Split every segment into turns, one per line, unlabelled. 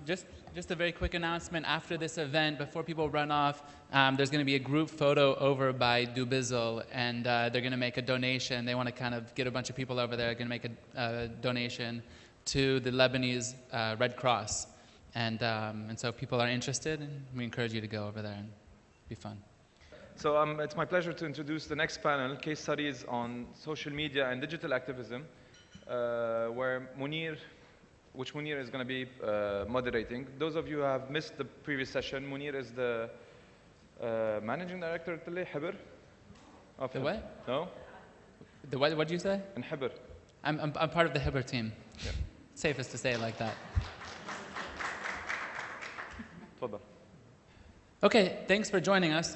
Just a very quick announcement. After this event, before people run off, there's going to be a group photo over by Dubizzle, and they're going to make a donation. They want to kind of get a bunch of people over there. They're going to make a donation to the Lebanese Red Cross. And so if people are interested, we encourage you to go over there and be fun.
So it's my pleasure to introduce the next panel, Case Studies on Social Media and Digital Activism, where Munir is going to be moderating. Those of you who have missed the previous session, Munir is the managing director at Hibr.
The what?
No?
The what did you say?
In Hibr.
I'm part of the Hibr team.
Yeah.
Safest to say it like that. Okay, thanks for joining us.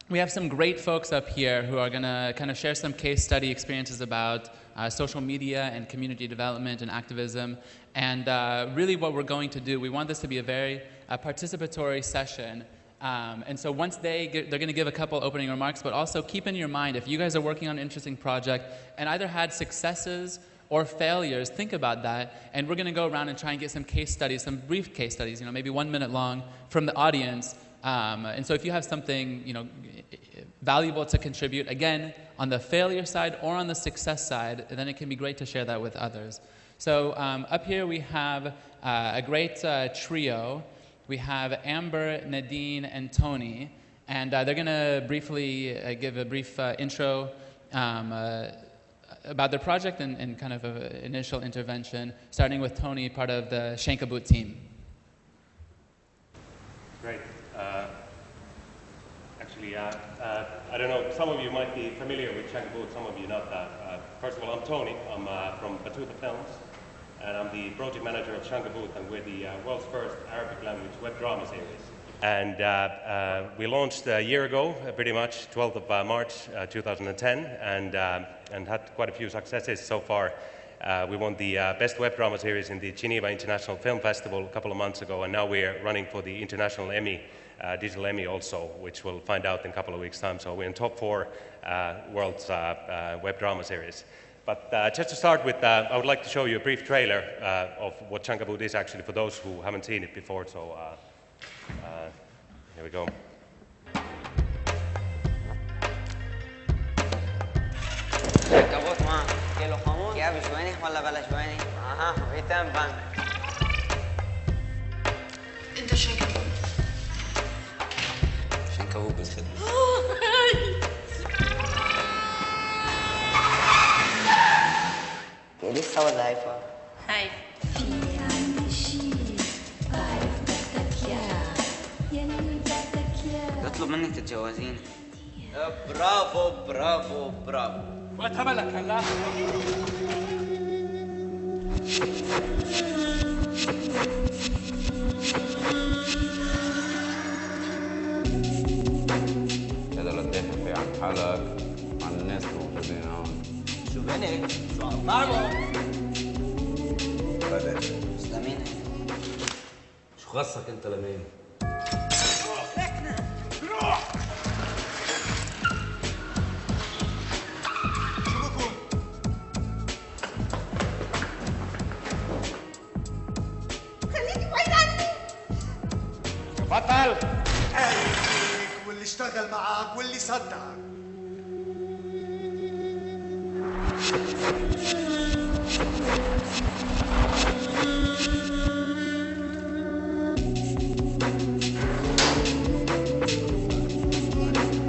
We have some great folks up here who are going to kind of share some case study experiences about social media and community development and activism. And really what we're going to do, we want this to be a very participatory session. And so once they're going to give a couple opening remarks, but also keep in your mind, if you guys are working on an interesting project and either had successes or failures, think about that. And we're going to go around and try and get some case studies, some brief case studies, maybe 1 minute long from the audience. And so if you have something, valuable to contribute, again, on the failure side or on the success side, then it can be great to share that with others. So up here we have a great trio. We have Amber, Nadine, and Tony. And they're going to briefly give a brief intro about their project and kind of an initial intervention, starting with Tony, part of the Shankaboot team.
Great. I don't know, some of you might be familiar with Shankaboot, some of you not that. First of all, I'm Tony. I'm from Batuta Films, and I'm the project manager of Shankaboot, and we're the world's first Arabic language web drama series. And we launched a year ago, pretty much, 12th of March 2010, and had quite a few successes so far. We won the Best Web Drama Series in the Geneva International Film Festival a couple of months ago, and now we're running for the International Emmy, Digital Emmy also, which we'll find out in a couple of weeks' time. So we're in top 4 world's web drama series. But just to start with, I would like to show you a brief trailer of what Shankaboot is actually for those who haven't seen it before. So here we go.
شنكبوت ما كيلو خمون يا بشويني ولا بلا شويني اها ويتم بان انت شنكبوت بالخدمه لسه ولا هايفه هايف في عندي شي بعرف بدك يا يطلب منك تتجوزيني برافو برافو برافو وقتها ملك هلا
هذا لا تدافع عن حالك عن الناس الموجودين هون
شو بنك؟ شو عطارو؟ بدك مسلمين
شو خصك انت لمين؟
روح
بطل واللي اشتغل معك واللي صدقك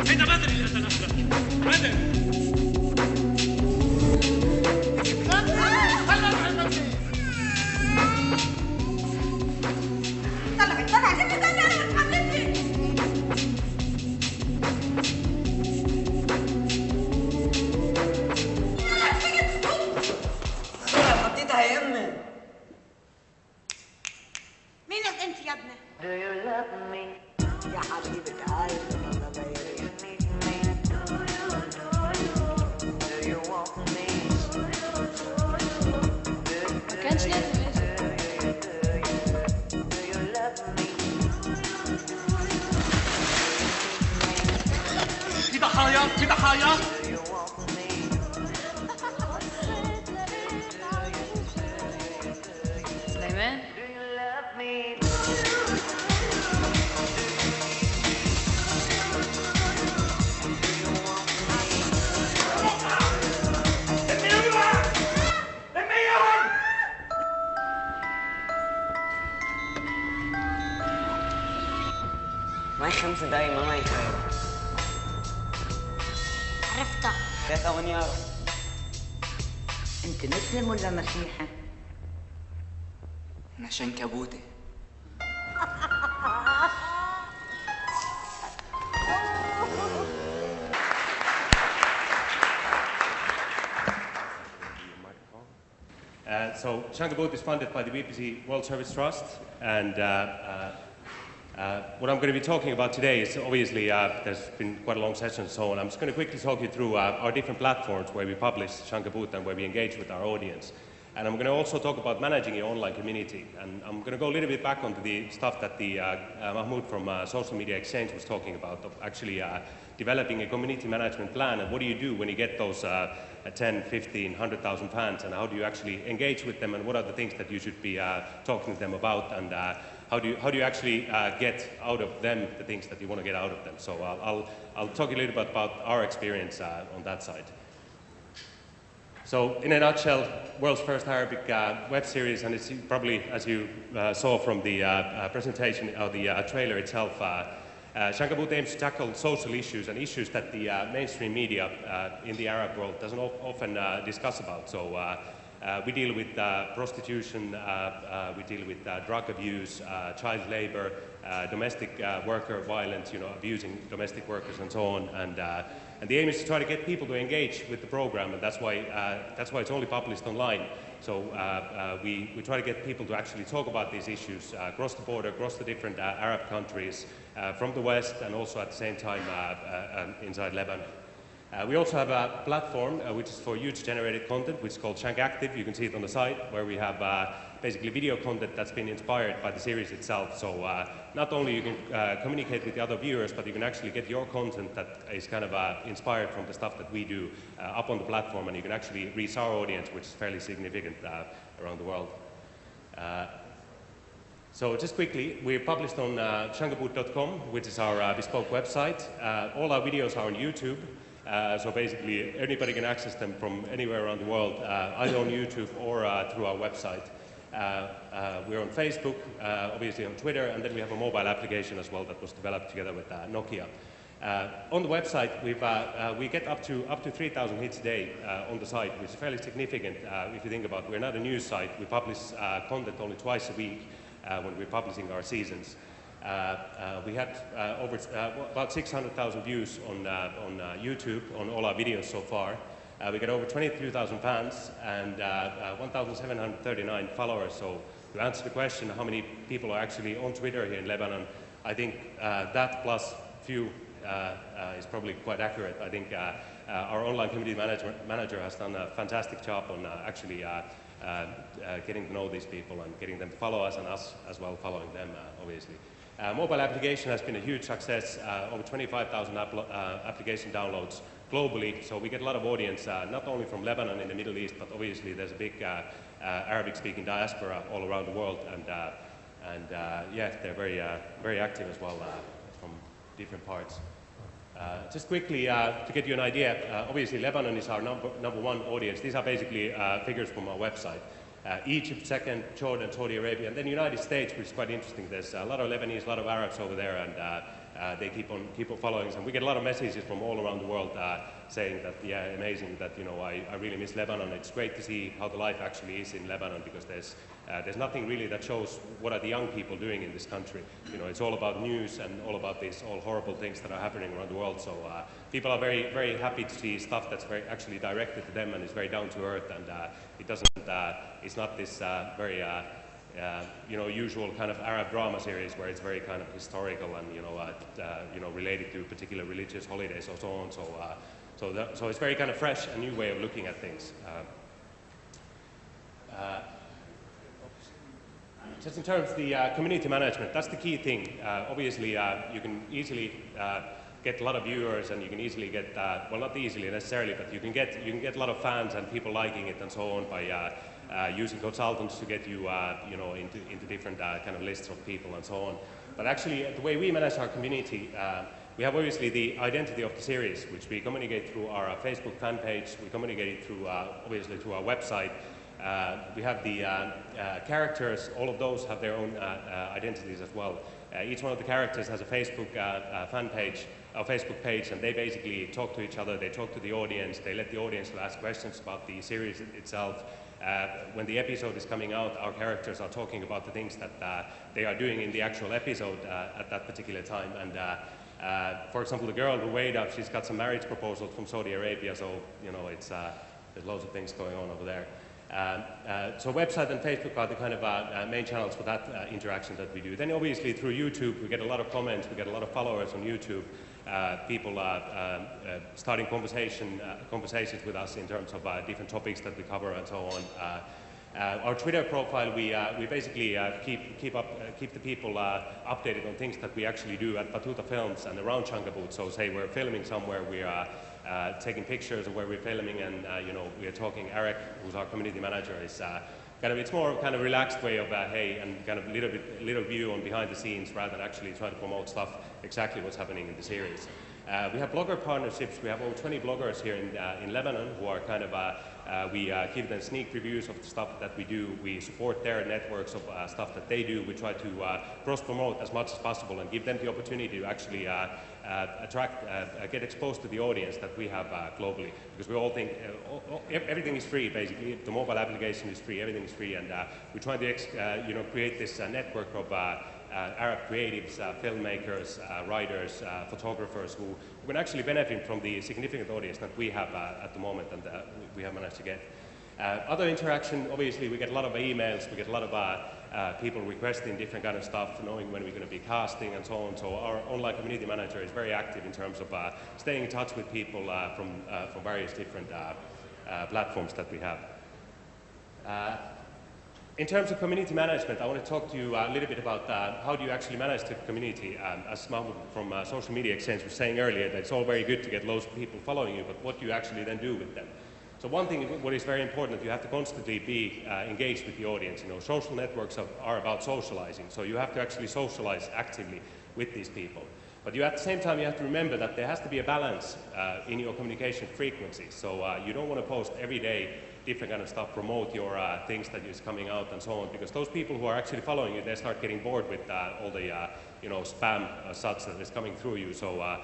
هيدا بدري اللي هذا الأحلى بدري
في ضحايا
سليمان
معي 5 دقايق ما معي شيء.
عرفتها.
3 يارو.
انت مسلم ولا مسيحي؟
أنا شنكبوتة.
So Shankaboot is funded by the BBC World Service Trust, and what I'm going to be talking about today is obviously there's been quite a long session and so on. I'm just going to quickly talk you through our different platforms where we publish Shankaboot and where we engage with our audience. And I'm going to also talk about managing your online community. And I'm going to go a little bit back onto the stuff that the Mahmoud from Social Media Exchange was talking about, of actually developing a community management plan. And what do you do when you get those 10, 15, 100,000 fans, and how do you actually engage with them, and what are the things that you should be talking to them about, and how do you actually get out of them the things that you want to get out of them. So I'll talk a little bit about our experience on that side. So in a nutshell, world's first Arabic web series, and it's probably, as you saw from the presentation or the trailer itself, Shankaboot aims to tackle social issues and issues that the mainstream media in the Arab world doesn't often discuss about. So we deal with prostitution, we deal with drug abuse, child labor, domestic worker violence, abusing domestic workers and so on. And the aim is to try to get people to engage with the program, and that's why it's only published online. So we try to get people to actually talk about these issues across the border, across the different Arab countries, from the West, and also at the same time inside Lebanon. We also have a platform which is for user-generated content, which is called Shankactive. You can see it on the side, where we have basically video content that's been inspired by the series itself. So not only you can communicate with the other viewers, but you can actually get your content that is kind of inspired from the stuff that we do up on the platform, and you can actually reach our audience, which is fairly significant around the world. So just quickly, we're published on Shankaboot.com, which is our bespoke website. All our videos are on YouTube. So basically, anybody can access them from anywhere around the world, either on YouTube or through our website. We're on Facebook, obviously on Twitter, and then we have a mobile application as well that was developed together with Nokia. On the website, we get up to 3,000 hits a day on the site, which is fairly significant if you think about it. We're not a news site. We publish content only twice a week when we're publishing our seasons. We had about 600,000 views on YouTube on all our videos so far. We got over 22,000 fans and 1,739 followers. So to answer the question, how many people are actually on Twitter here in Lebanon, I think that plus few is probably quite accurate. I think our online community manager has done a fantastic job on actually getting to know these people and getting them to follow us, and us as well following them, obviously. Mobile application has been a huge success, over 25,000 application downloads globally, so we get a lot of audience, not only from Lebanon in the Middle East, but obviously there's a big Arabic-speaking diaspora all around the world, and yeah, they're very active as well from different parts. Just quickly, to get you an idea, obviously Lebanon is our number one audience. These are basically figures from our website. Egypt second, Jordan, Saudi Arabia, and then the United States, which is quite interesting. There's a lot of Lebanese, a lot of Arabs over there, and they keep on following us. And we get a lot of messages from all around the world saying that, yeah, amazing, that, I really miss Lebanon. It's great to see how the life actually is in Lebanon, because there's nothing really that shows what are the young people doing in this country. It's all about news and all about these all horrible things that are happening around the world. So people are very, very happy to see stuff that's very actually directed to them and is very down to earth, and it's not this very usual kind of Arab drama series where it's very kind of historical and related to particular religious holidays or so on. So it's very kind of fresh, a new way of looking at things. Just in terms of the community management, that's the key thing. Obviously, you can easily get a lot of viewers, and you can easily get, well, not easily necessarily, but you can get a lot of fans and people liking it and so on by using consultants to get you, into different kind of lists of people and so on. But actually, the way we manage our community, we have obviously the identity of the series, which we communicate through our Facebook fan page. We communicate it through, obviously, through our website. We have the characters. All of those have their own identities as well. Each one of the characters has a Facebook fan page, a Facebook page, and they basically talk to each other. They talk to the audience. They let the audience ask questions about the series itself. When the episode is coming out, our characters are talking about the things that they are doing in the actual episode at that particular time. And for example, the girl who weighed up, she's got some marriage proposals from Saudi Arabia, so it's there's loads of things going on over there. So website and Facebook are the kind of main channels for that interaction that we do. Then obviously through YouTube, we get a lot of comments, we get a lot of followers on YouTube. People starting conversations with us in terms of different topics that we cover and so on. Our Twitter profile, we basically keep the people updated on things that we actually do at Batuta Films and around Shankaboot. So say we're filming somewhere, we are taking pictures of where we're filming, and we are talking. Eric, who's our community manager, is it's more kind of relaxed way of hey, and kind of little view on behind the scenes rather than actually trying to promote stuff exactly what's happening in the series. We have blogger partnerships. We have over 20 bloggers here in Lebanon who are kind of we give them sneak previews of the stuff that we do. We support their networks of stuff that they do. We try to cross-promote as much as possible and give them the opportunity to actually get exposed to the audience that we have globally. Because we all think everything is free, basically. The mobile application is free, everything is free, and we try to create this network of Arab creatives, filmmakers, writers, photographers who can actually benefit from the significant audience that we have at the moment and we have managed to get. Other interaction, obviously, we get a lot of emails, we get a lot of people requesting different kind of stuff, knowing when we're going to be casting and so on. So our online community manager is very active in terms of staying in touch with people from various different platforms that we have. In terms of community management, I want to talk to you a little bit about how do you actually manage the community. As Mahmoud from Social Media Exchange was saying earlier, that it's all very good to get loads of people following you, but what do you actually then do with them? So one thing, what is very important, you have to constantly be engaged with the audience. Social networks are about socializing, so you have to actually socialize actively with these people. But at the same time, you have to remember that there has to be a balance in your communication frequency. So you don't want to post every day different kind of stuff, promote your things that is coming out and so on, because those people who are actually following you, they start getting bored with all the spam such that is coming through you. So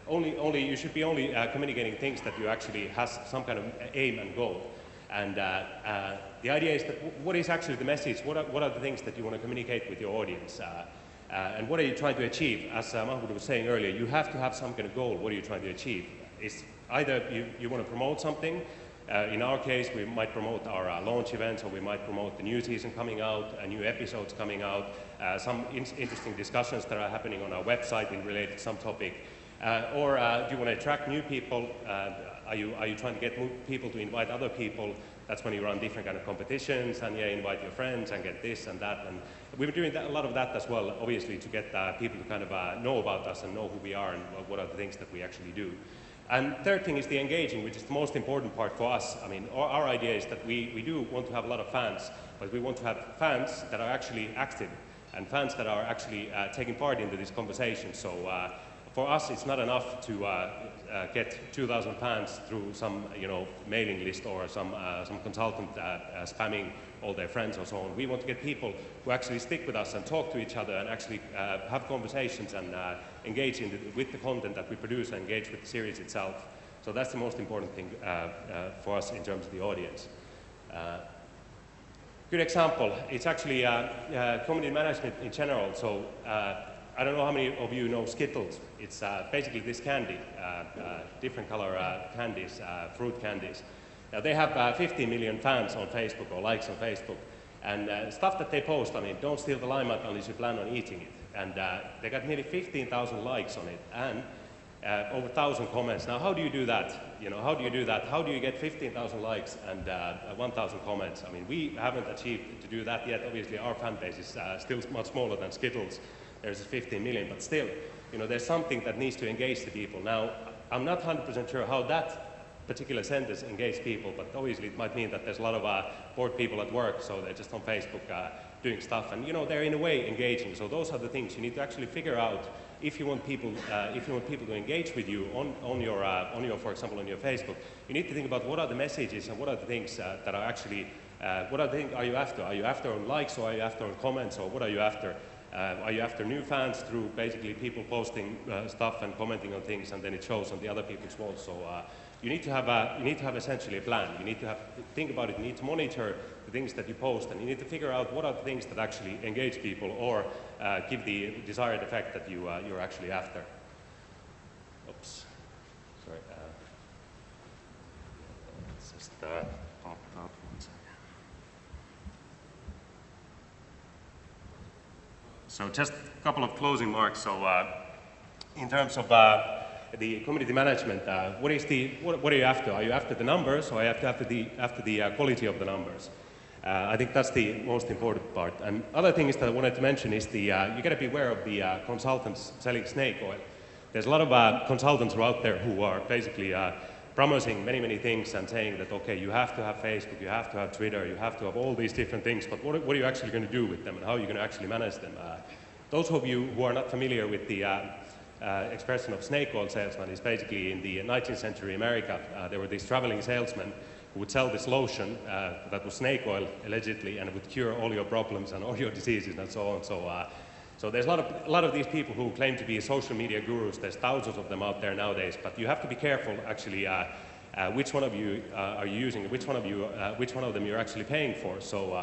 you should be only communicating things that you actually has some kind of aim and goal. And the idea is that what is actually the message? What are the things that you want to communicate with your audience? And what are you trying to achieve? As Mahmoud was saying earlier, you have to have some kind of goal. What are you trying to achieve? It's either you want to promote something. In our case, we might promote our launch events, or we might promote the new season coming out, new episodes coming out, some interesting discussions that are happening on our website in related to some topic. Or do you want to attract new people? Are you trying to get people to invite other people? That's when you run different kind of competitions and invite your friends and get this and that. And we've been doing a lot of that as well, obviously, to get people to kind of know about us and know who we are and what are the things that we actually do. And third thing is the engaging, which is the most important part for us. I mean, our idea is that we do want to have a lot of fans, but we want to have fans that are actually active and fans that are actually taking part into this conversation. So for us, it's not enough to get 2,000 fans through some mailing list or some consultant spamming all their friends or so on. We want to get people who actually stick with us and talk to each other and actually have conversations and engage with the content that we produce and engage with the series itself. So that's the most important thing for us in terms of the audience. Good example, it's actually community management in general. So I don't know how many of you know Skittles. It's basically this candy, different color candies, fruit candies. Now they have 50 million fans on Facebook or likes on Facebook. And stuff that they post, I mean, don't steal the limelight unless you plan on eating it. And they got nearly 15,000 likes on it and over 1,000 comments. Now, how do you do that? How do you do that? How do you get 15,000 likes and 1,000 comments? I mean, we haven't achieved to do that yet. Obviously, our fan base is still much smaller than Skittles. There's 15 million, but still, there's something that needs to engage the people. Now, I'm not 100% sure how that particular sentence engage people, but obviously it might mean that there's a lot of bored people at work, so they're just on Facebook doing stuff, and they're in a way engaging. So those are the things you need to actually figure out if you want people to engage with you on your for example on your Facebook. You need to think about what are the messages and what are the things that are actually what are you after? Are you after on likes, or are you after on comments, or what are you after? Are you after new fans through basically people posting stuff and commenting on things, and then it shows on the other people's walls? So you need to have essentially a plan. You need to think about it. You need to monitor the things that you post, and you need to figure out what are the things that actually engage people or give the desired effect that you're actually after. Oops, sorry. Let's just pop up 1 second. So just a couple of closing marks. So in terms of the community management, what are you after? Are you after the numbers, or are you after the quality of the numbers? I think that's the most important part. And other thing is that I wanted to mention is you got to be aware of the consultants selling snake oil. There's a lot of consultants who are out there who are basically promising many things and saying that, okay, you have to have Facebook, you have to have Twitter, you have to have all these different things, but what are you actually going to do with them, and how are you going to actually manage them? Those of you who are not familiar with the expression of snake oil salesman, is basically in the 19th century America, there were these traveling salesmen who would sell this lotion that was snake oil, allegedly, and it would cure all your problems and all your diseases and so on. So there's a lot of these people who claim to be social media gurus. There's thousands of them out there nowadays, but you have to be careful actually which one of you are you using, which one of them you're actually paying for. So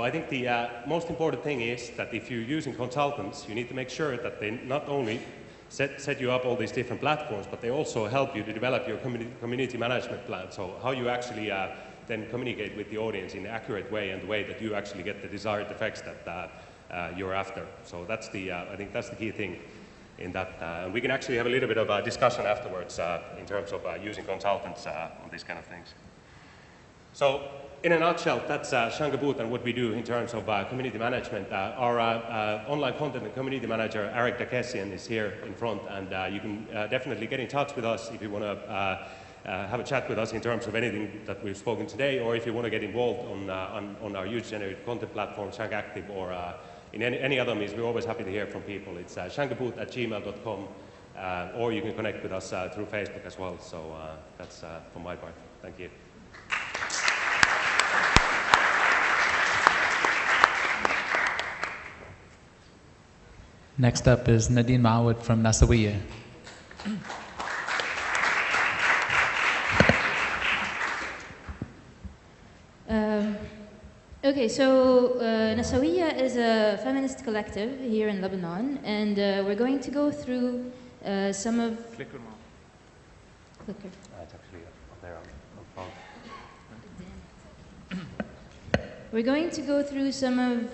I think the most important thing is that if you're using consultants, you need to make sure that they not only set you up all these different platforms, but they also help you to develop your community management plan. So how you actually then communicate with the audience in an accurate way, and the way that you actually get the desired effects that you're after. So that's I think that's the key thing in that. And we can actually have a little bit of a discussion afterwards in terms of using consultants on these kind of things. So in a nutshell, that's Shankaboot and what we do in terms of community management. Our online content and community manager, Eric Dakessian, is here in front, and you can definitely get in touch with us if you want to have a chat with us in terms of anything that we've spoken today, or if you want to get involved on our user-generated content platform, Shankactive, or in any other means. We're always happy to hear from people. It's shankaboot@gmail.com, or you can connect with us through Facebook as well. So that's for my part. Thank you.
Next up is Nadine Maawad from Sevilla.
Okay, so Nasawiyya is a feminist collective here in Lebanon, and we're going to go through some of...
Clicker, Mom.
Clicker.
It's actually up there on phone.
We're going to go through some of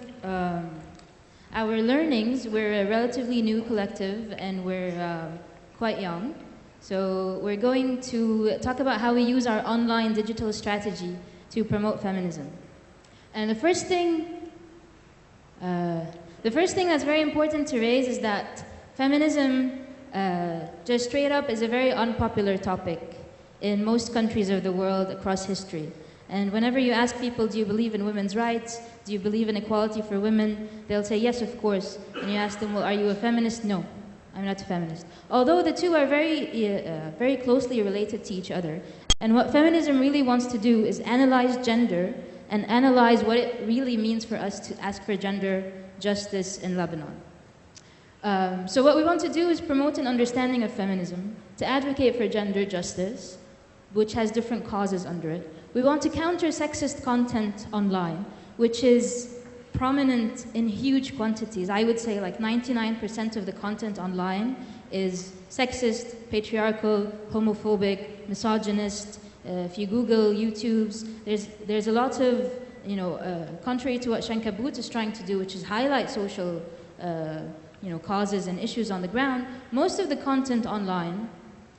our learnings. We're a relatively new collective, and we're quite young. So we're going to talk about how we use our online digital strategy to promote feminism. And the first thing that's very important to raise is that feminism, just straight up, is a very unpopular topic in most countries of the world across history. And whenever you ask people, do you believe in women's rights? Do you believe in equality for women? They'll say, yes, of course. And you ask them, well, are you a feminist? No, I'm not a feminist. Although the two are very closely related to each other. And what feminism really wants to do is analyze gender and analyze what it really means for us to ask for gender justice in Lebanon. So what we want to do is promote an understanding of feminism, to advocate for gender justice, which has different causes under it. We want to counter sexist content online, which is prominent in huge quantities. I would say like 99% of the content online is sexist, patriarchal, homophobic, misogynist. If you Google YouTube's, there's a lot of, contrary to what Shankaboot is trying to do, which is highlight social, causes and issues on the ground. Most of the content online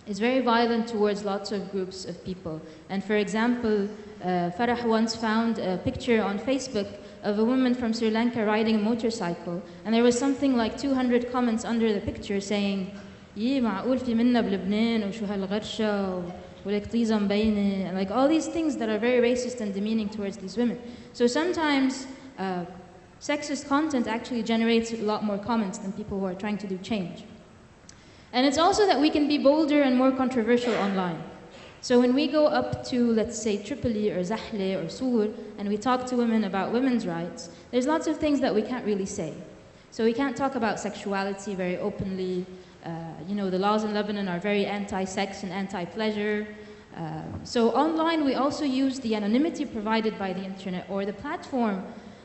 is very violent towards lots of groups of people. And for example, Farah once found a picture on Facebook of a woman from Sri Lanka riding a motorcycle, and there was something like 200 comments under the picture saying, "معقول في منا بلبنان وشو هالغرشة." والاقتيزم بيني, and like all these things that are very racist and demeaning towards these women. So sometimes sexist content actually generates a lot more comments than people who are trying to do change. And it's also that we can be bolder and more controversial online. So when we go up to, let's say, Tripoli or Zahle or Sur, and we talk to women about women's rights, there's lots of things that we can't really say. So we can't talk about sexuality very openly. You know, the laws in Lebanon are very anti-sex and anti-pleasure. So online, we also use the anonymity provided by the internet, or the platform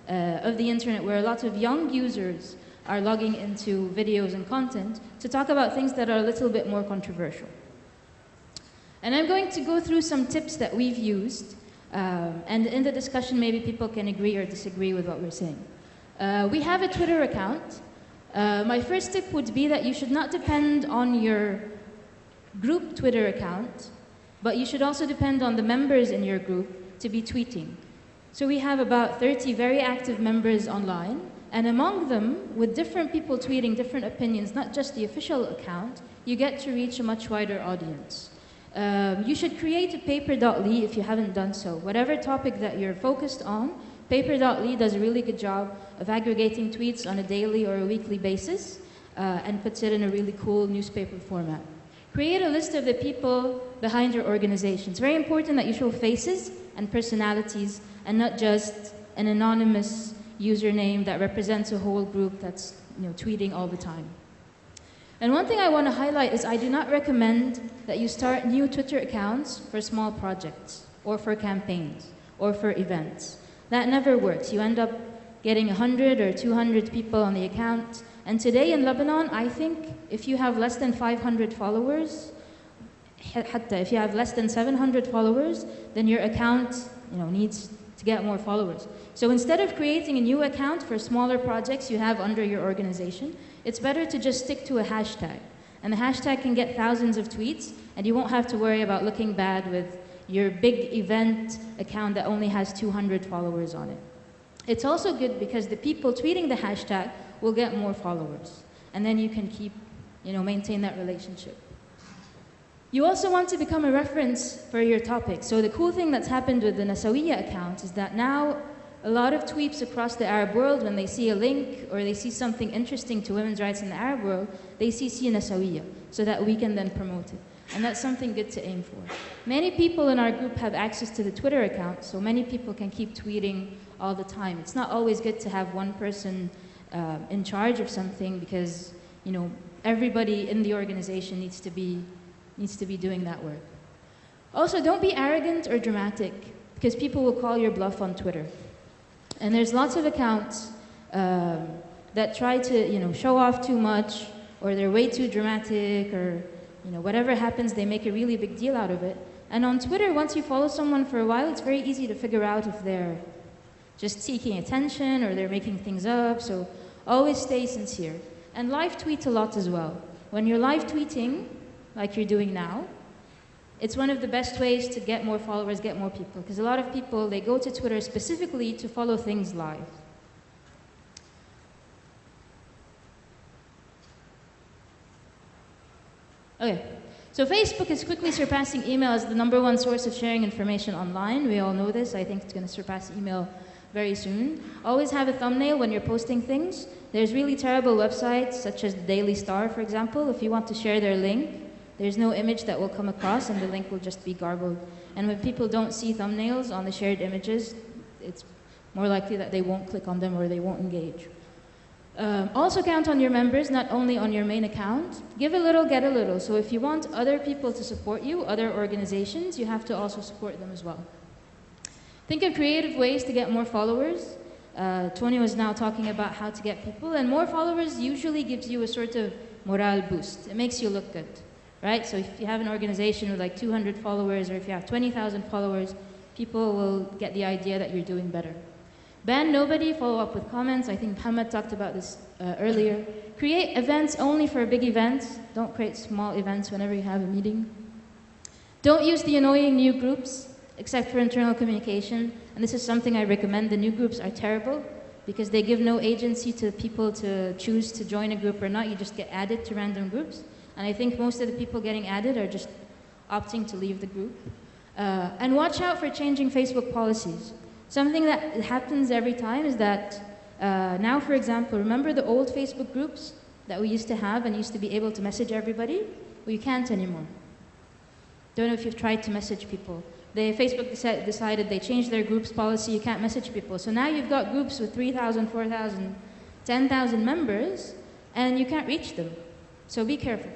of the internet, where a lot of young users are logging into videos and content to talk about things that are a little bit more controversial. And I'm going to go through some tips that we've used, and in the discussion maybe people can agree or disagree with what we're saying. We have a Twitter account. My first tip would be that you should not depend on your group Twitter account, but you should also depend on the members in your group to be tweeting. So we have about 30 very active members online, and among them, with different people tweeting different opinions, not just the official account, you get to reach a much wider audience. You should create a paper.ly if you haven't done so. Whatever topic that you're focused on, paper.ly does a really good job of aggregating tweets on a daily or a weekly basis and puts it in a really cool newspaper format. Create a list of the people behind your organization. It's very important that you show faces and personalities and not just an anonymous username that represents a whole group that's, you know, tweeting all the time. And one thing I want to highlight is I do not recommend that you start new Twitter accounts for small projects or for campaigns or for events. That never works. You end up getting 100 or 200 people on the account. And today in Lebanon, I think if you have less than 500 followers, if you have less than 700 followers, then your account, you know, needs to get more followers. So instead of creating a new account for smaller projects you have under your organization, it's better to just stick to a hashtag. And the hashtag can get thousands of tweets, and you won't have to worry about looking bad with your big event account that only has 200 followers on it. It's also good because the people tweeting the hashtag will get more followers. And then you can keep, you know, maintain that relationship. You also want to become a reference for your topic. So the cool thing that's happened with the Nasawiya account is that now a lot of tweets across the Arab world, when they see a link or they see something interesting to women's rights in the Arab world, they see Nasawiya, so that we can then promote it. And that's something good to aim for. Many people in our group have access to the Twitter account, so many people can keep tweeting all the time. It's not always good to have one person in charge of something, because, you know, everybody in the organization needs to be doing that work. Also, don't be arrogant or dramatic, because people will call your bluff on Twitter. And there's lots of accounts that try to, you know, show off too much, or they're way too dramatic, or, you know, whatever happens, they make a really big deal out of it. And on Twitter, once you follow someone for a while, it's very easy to figure out if they're just seeking attention or they're making things up. So always stay sincere. And live tweet a lot as well. When you're live tweeting, like you're doing now, it's one of the best ways to get more followers, get more people. Because a lot of people, they go to Twitter specifically to follow things live. Okay, so Facebook is quickly surpassing email as the #1 source of sharing information online. We all know this. I think it's going to surpass email very soon. Always have a thumbnail when you're posting things. There's really terrible websites, such as the Daily Star, for example. If you want to share their link, there's no image that will come across, and the link will just be garbled. And when people don't see thumbnails on the shared images, it's more likely that they won't click on them or they won't engage. Also count on your members, not only on your main account. Give a little, get a little. So if you want other people to support you, other organizations, you have to also support them as well. Think of creative ways to get more followers. Tony was now talking about how to get people, and more followers usually gives you a sort of morale boost. It makes you look good, right? So if you have an organization with like 200 followers, or if you have 20,000 followers, people will get the idea that you're doing better. Ban nobody, follow up with comments. I think Muhammad talked about this earlier. Create events only for big events. Don't create small events whenever you have a meeting. Don't use the annoying new groups, except for internal communication. And this is something I recommend. The new groups are terrible because they give no agency to people to choose to join a group or not. You just get added to random groups. And I think most of the people getting added are just opting to leave the group. And watch out for changing Facebook policies. Something that happens every time is that now, for example, remember the old Facebook groups that we used to have and used to be able to message everybody? Well, you can't anymore. Don't know if you've tried to message people. Facebook decided they changed their groups policy, you can't message people. So now you've got groups with 3,000, 4,000, 10,000 members, and you can't reach them. So be careful.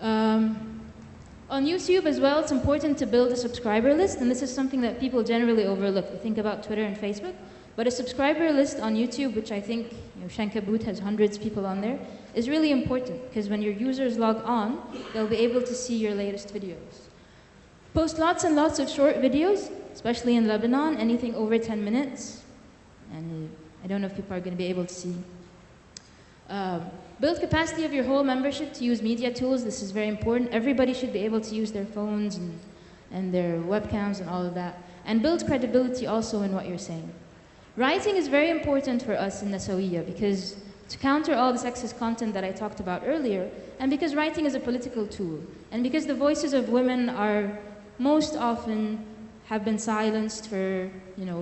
On YouTube as well, it's important to build a subscriber list, and this is something that people generally overlook. They think about Twitter and Facebook, but a subscriber list on YouTube, which I think Shankaboot has hundreds of people on there, is really important, because when your users log on, they'll be able to see your latest videos. Post lots and lots of short videos, especially in Lebanon, anything over 10 minutes, and I don't know if people are going to be able to see. Build capacity of your whole membership to use media tools. This is very important. Everybody should be able to use their phones and their webcams and all of that. And build credibility also in what you're saying. Writing is very important for us in Nassawiyya because to counter all the sexist content that I talked about earlier, and because writing is a political tool, and because the voices of women are most often have been silenced for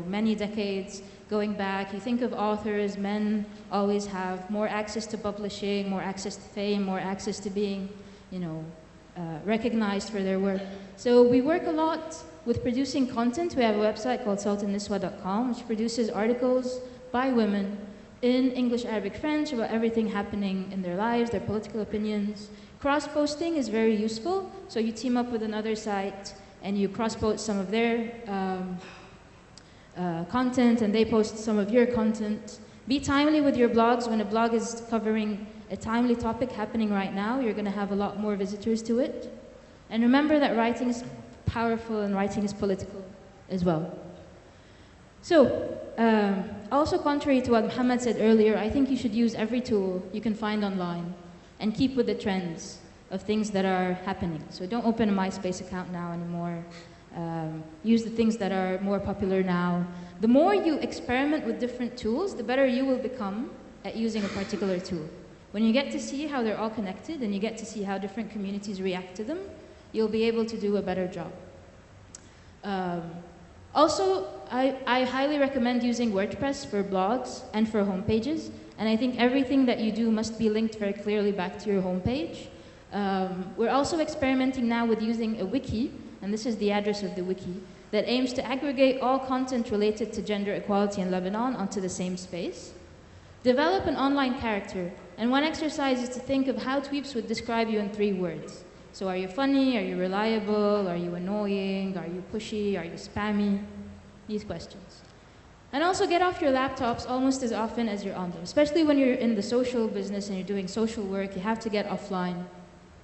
many decades. Going back, you think of authors, men always have more access to publishing, more access to fame, more access to being, recognized for their work. So we work a lot with producing content. We have a website called sultanniswa.com, which produces articles by women in English, Arabic, French about everything happening in their lives, their political opinions. Cross-posting is very useful. So you team up with another site and you cross-post some of their content and they post some of your content. Be timely with your blogs. When a blog is covering a timely topic happening right now, you're going to have a lot more visitors to it. And remember that writing is powerful and writing is political as well. So, also contrary to what Muhammad said earlier, I think you should use every tool you can find online and keep with the trends of things that are happening. So don't open a MySpace account now anymore. Use the things that are more popular now. The more you experiment with different tools, the better you will become at using a particular tool. When you get to see how they're all connected and you get to see how different communities react to them, you'll be able to do a better job. Also, I highly recommend using WordPress for blogs and for homepages. And I think everything that you do must be linked very clearly back to your homepage. We're also experimenting now with using a wiki, and this is the address of the wiki, that aims to aggregate all content related to gender equality in Lebanon onto the same space. Develop an online character, and one exercise is to think of how tweets would describe you in 3 words. So are you funny, are you reliable, are you annoying, are you pushy, are you spammy? These questions. And also get off your laptops almost as often as you're on them, especially when you're in the social business and you're doing social work, you have to get offline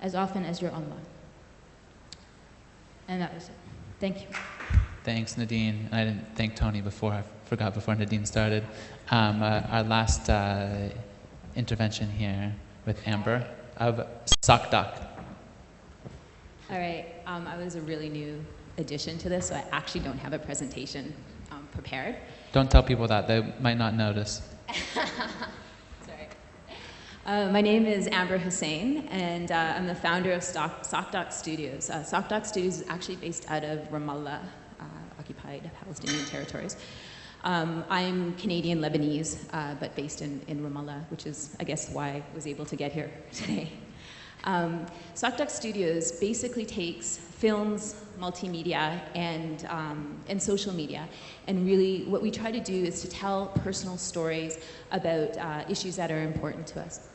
as often as you're online. And that was it. Thank you.
Thanks, Nadine. I didn't thank Tony before. I forgot before Nadine started. Our last intervention here with Amber of SockDoc.
All right. I was a really new addition to this, so I actually don't have a presentation prepared.
Don't tell people that. They might not notice.
Sorry. My name is Amber Hussein, and I'm the founder of SockDoc Studios. SockDoc Studios is actually based out of Ramallah, occupied Palestinian territories. I'm Canadian Lebanese, but based in Ramallah, which is, I guess, why I was able to get here today. SockDoc Studios basically takes films, multimedia, and social media, and really what we try to do is to tell personal stories about issues that are important to us.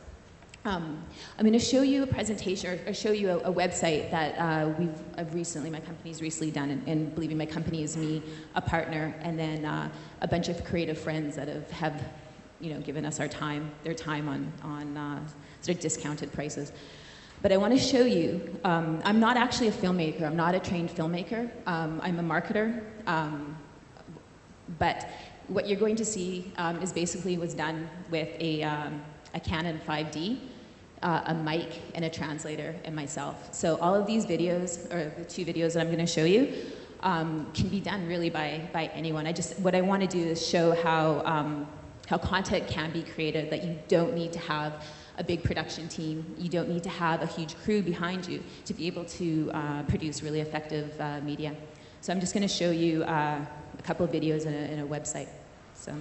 I'm going to show you a presentation, or show you a website that my company's recently done, and believe me, my company is me, a partner, and then a bunch of creative friends that have given us their time on sort of discounted prices. But I want to show you, I'm not actually a filmmaker, I'm not a trained filmmaker, I'm a marketer, but what you're going to see is basically was done with a Canon 5D, a mic, and a translator, and myself. So all of these videos, or the 2 videos that I'm going to show you, can be done really by anyone. What I want to do is show how content can be created, that you don't need to have a big production team, you don't need to have a huge crew behind you to be able to produce really effective media. So I'm just going to show you a couple of videos in a website. So.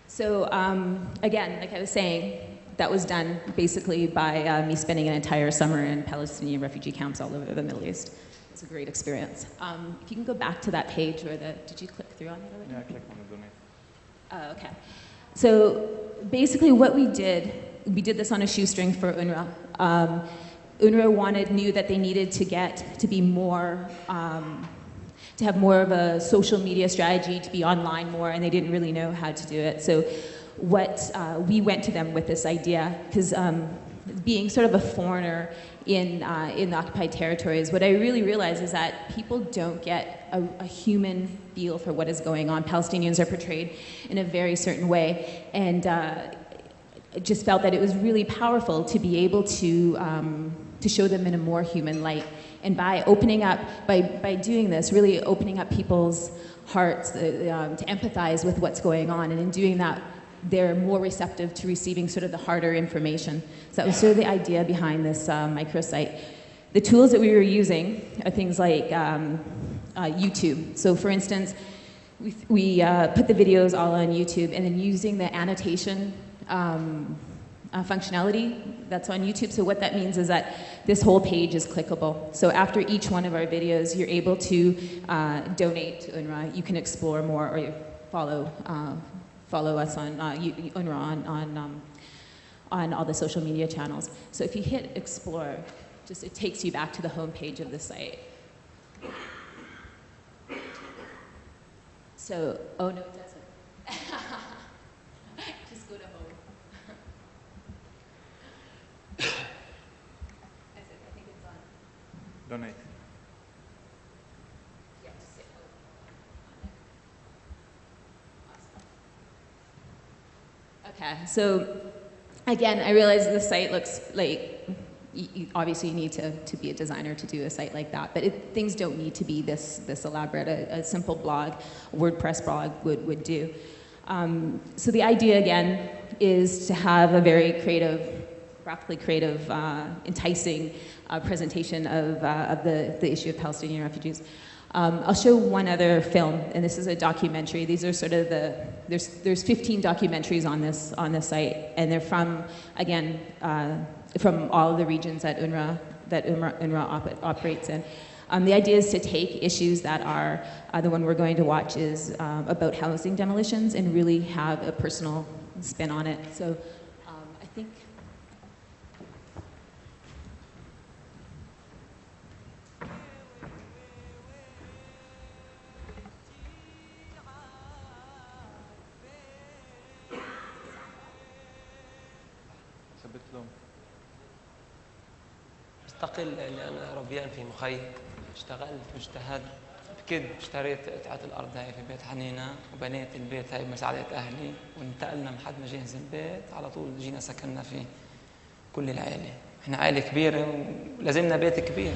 So again, like I was saying, that was done basically by me spending an entire summer in Palestinian refugee camps all over the Middle East. It was a great experience. If you can go back to that page where did you click through on it already?
Yeah, I clicked on the donate.
Oh, okay. So basically what we did this on a shoestring for UNRWA. UNRWA knew that they needed to be more, to have more of a social media strategy, to be online more, and they didn't really know how to do it. So we went to them with this idea, because being sort of a foreigner in the occupied territories, what I really realized is that people don't get a human feel for what is going on. Palestinians are portrayed in a very certain way, and I just felt that it was really powerful to be able to show them in a more human light. And by opening up, by doing this, really opening up people's hearts to empathize with what's going on, and in doing that, they're more receptive to receiving sort of the harder information. So that was sort of the idea behind this microsite. The tools that we were using are things like YouTube. So for instance, we put the videos all on YouTube, and then using the annotation functionality that's on YouTube. So what that means is that this whole page is clickable. So after each one of our videos, you're able to donate to UNRWA. You can explore more, or follow us on UNRWA on all the social media channels. So if you hit explore, it takes you back to the home page of the site. So, oh no, it doesn't. Just go to home. I think it's on.
Donate.
Yeah, just hit home. Awesome. Okay, so again, I realize the site looks like, obviously you need to be a designer to do a site like that, but things don't need to be this elaborate. A simple blog, a WordPress blog would do. So the idea, again, is to have a very creative, graphically creative, enticing presentation of the issue of Palestinian refugees. I'll show one other film, and this is a documentary. These are sort of there's 15 documentaries on this site, and they're from, again, from all of the regions that UNRWA operates in. The idea is to take issues that are, the one we're going to watch is about housing demolitions, and really have a personal spin on it. So I think,
مستقل لأن أنا ربيان في مخيم، اشتغلت واجتهدت بكد، اشتريت قطعة الأرض هاي في بيت حنينة، وبنيت البيت هاي بمساعدة أهلي، وانتقلنا لحد ما جهز البيت على طول جينا سكننا فيه كل العائلة. احنا عائلة كبيرة ولازمنا بيت كبير.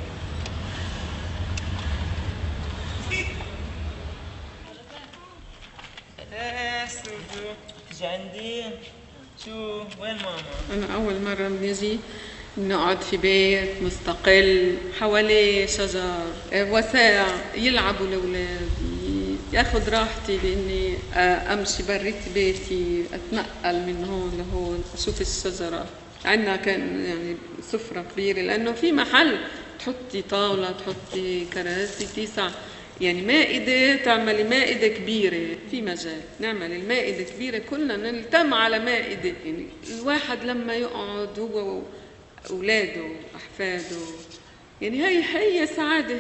تجي عندي شو وين ماما؟
أنا أول مرة بنجي نقعد في بيت مستقل حواليه شجر وساع يلعبوا الأولاد ياخد راحتي بإني أمشي بريت بيتي أتنقل من هون لهون أشوف الشجرة. عندنا كان يعني سفرة كبيرة لأنه في محل تحطي طاولة تحطي كراسي تيسع يعني مائدة تعملي مائدة كبيرة في مجال نعمل المائدة كبيرة كلنا نلتم على مائدة يعني الواحد لما يقعد هو وأولاده وأحفاده يعني هي سعادة.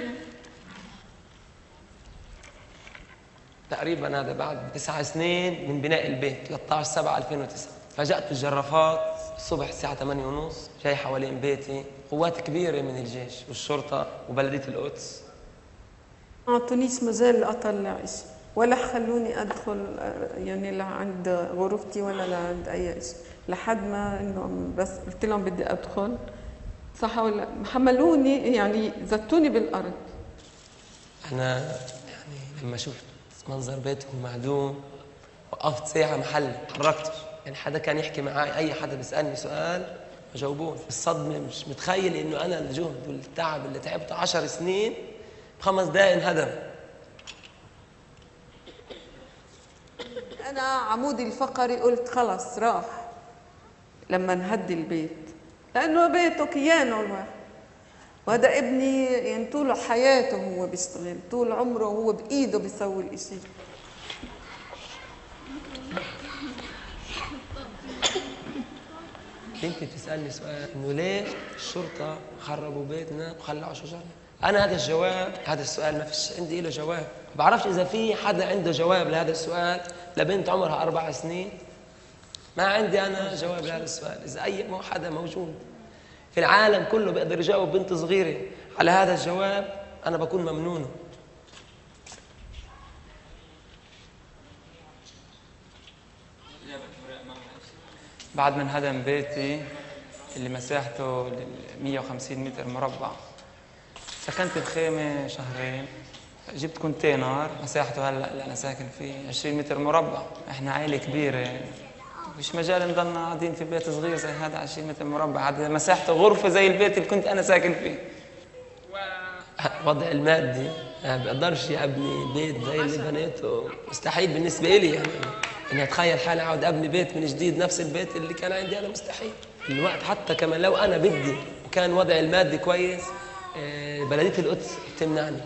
تقريبا هذا بعد 9 سنين من بناء البيت 13/7/2009 فاجأت الجرافات الصبح الساعة 8:30 جاي حوالين بيتي قوات كبيرة من الجيش والشرطة وبلدية القدس.
ما أعطونيش مجال أطلع شيء ولا خلوني أدخل يعني لعند غرفتي ولا لعند أي شيء لحد ما إنه بس قلت لهم بدي أدخل صح ولا حملوني يعني زتوني بالأرض.
أنا يعني لما شفت منظر بيتهم معدوم وقفت ساعة محل تحركتش يعني حدا كان يحكي معي أي حدا بيسألني سؤال ما جاوبوني. الصدمة مش متخيل إنه أنا الجهد والتعب اللي تعبته 10 سنين ب5 دقايق انهدم.
أنا عمودي الفقري قلت خلص راح لما نهدي البيت لأنه بيته كيانه الواحد وهذا ابني يعني طول حياته هو بيشتغل طول عمره هو بإيده بيسوي الإشي.
بنتي بتسألني سؤال إنه ليش الشرطة خربوا بيتنا وخلعوا شجرة؟ أنا هذا الجواب هذا السؤال ما فيش عندي له جواب. ما بعرفش إذا في حدا عنده جواب لهذا السؤال لبنت عمرها 4 سنين. ما عندي أنا جواب لهذا السؤال. إذا أي حدا موجود في العالم كله بيقدر يجاوب بنت صغيرة على هذا الجواب أنا بكون ممنون. بعد ما انهدم بيتي اللي مساحته 150 متر مربع سكنت بخيمة 2 شهر. جبت كونتينر مساحته هلا اللي أنا ساكن فيه 20 متر مربع. إحنا عائلة كبيرة مش مجال نضلنا قاعدين في بيت صغير زي هذا 20 متر مربع. هذا مساحته غرفة زي البيت اللي كنت أنا ساكن فيه. وضع المادي ما بقدرش أبني بيت زي اللي بنيته مستحيل بالنسبة لي يعني إني أتخيل حالي أقعد أبني بيت من جديد نفس البيت اللي كان عندي أنا مستحيل. الوقت حتى كمان لو أنا بدي وكان وضعي المادي كويس بلدية القدس بتمنعني.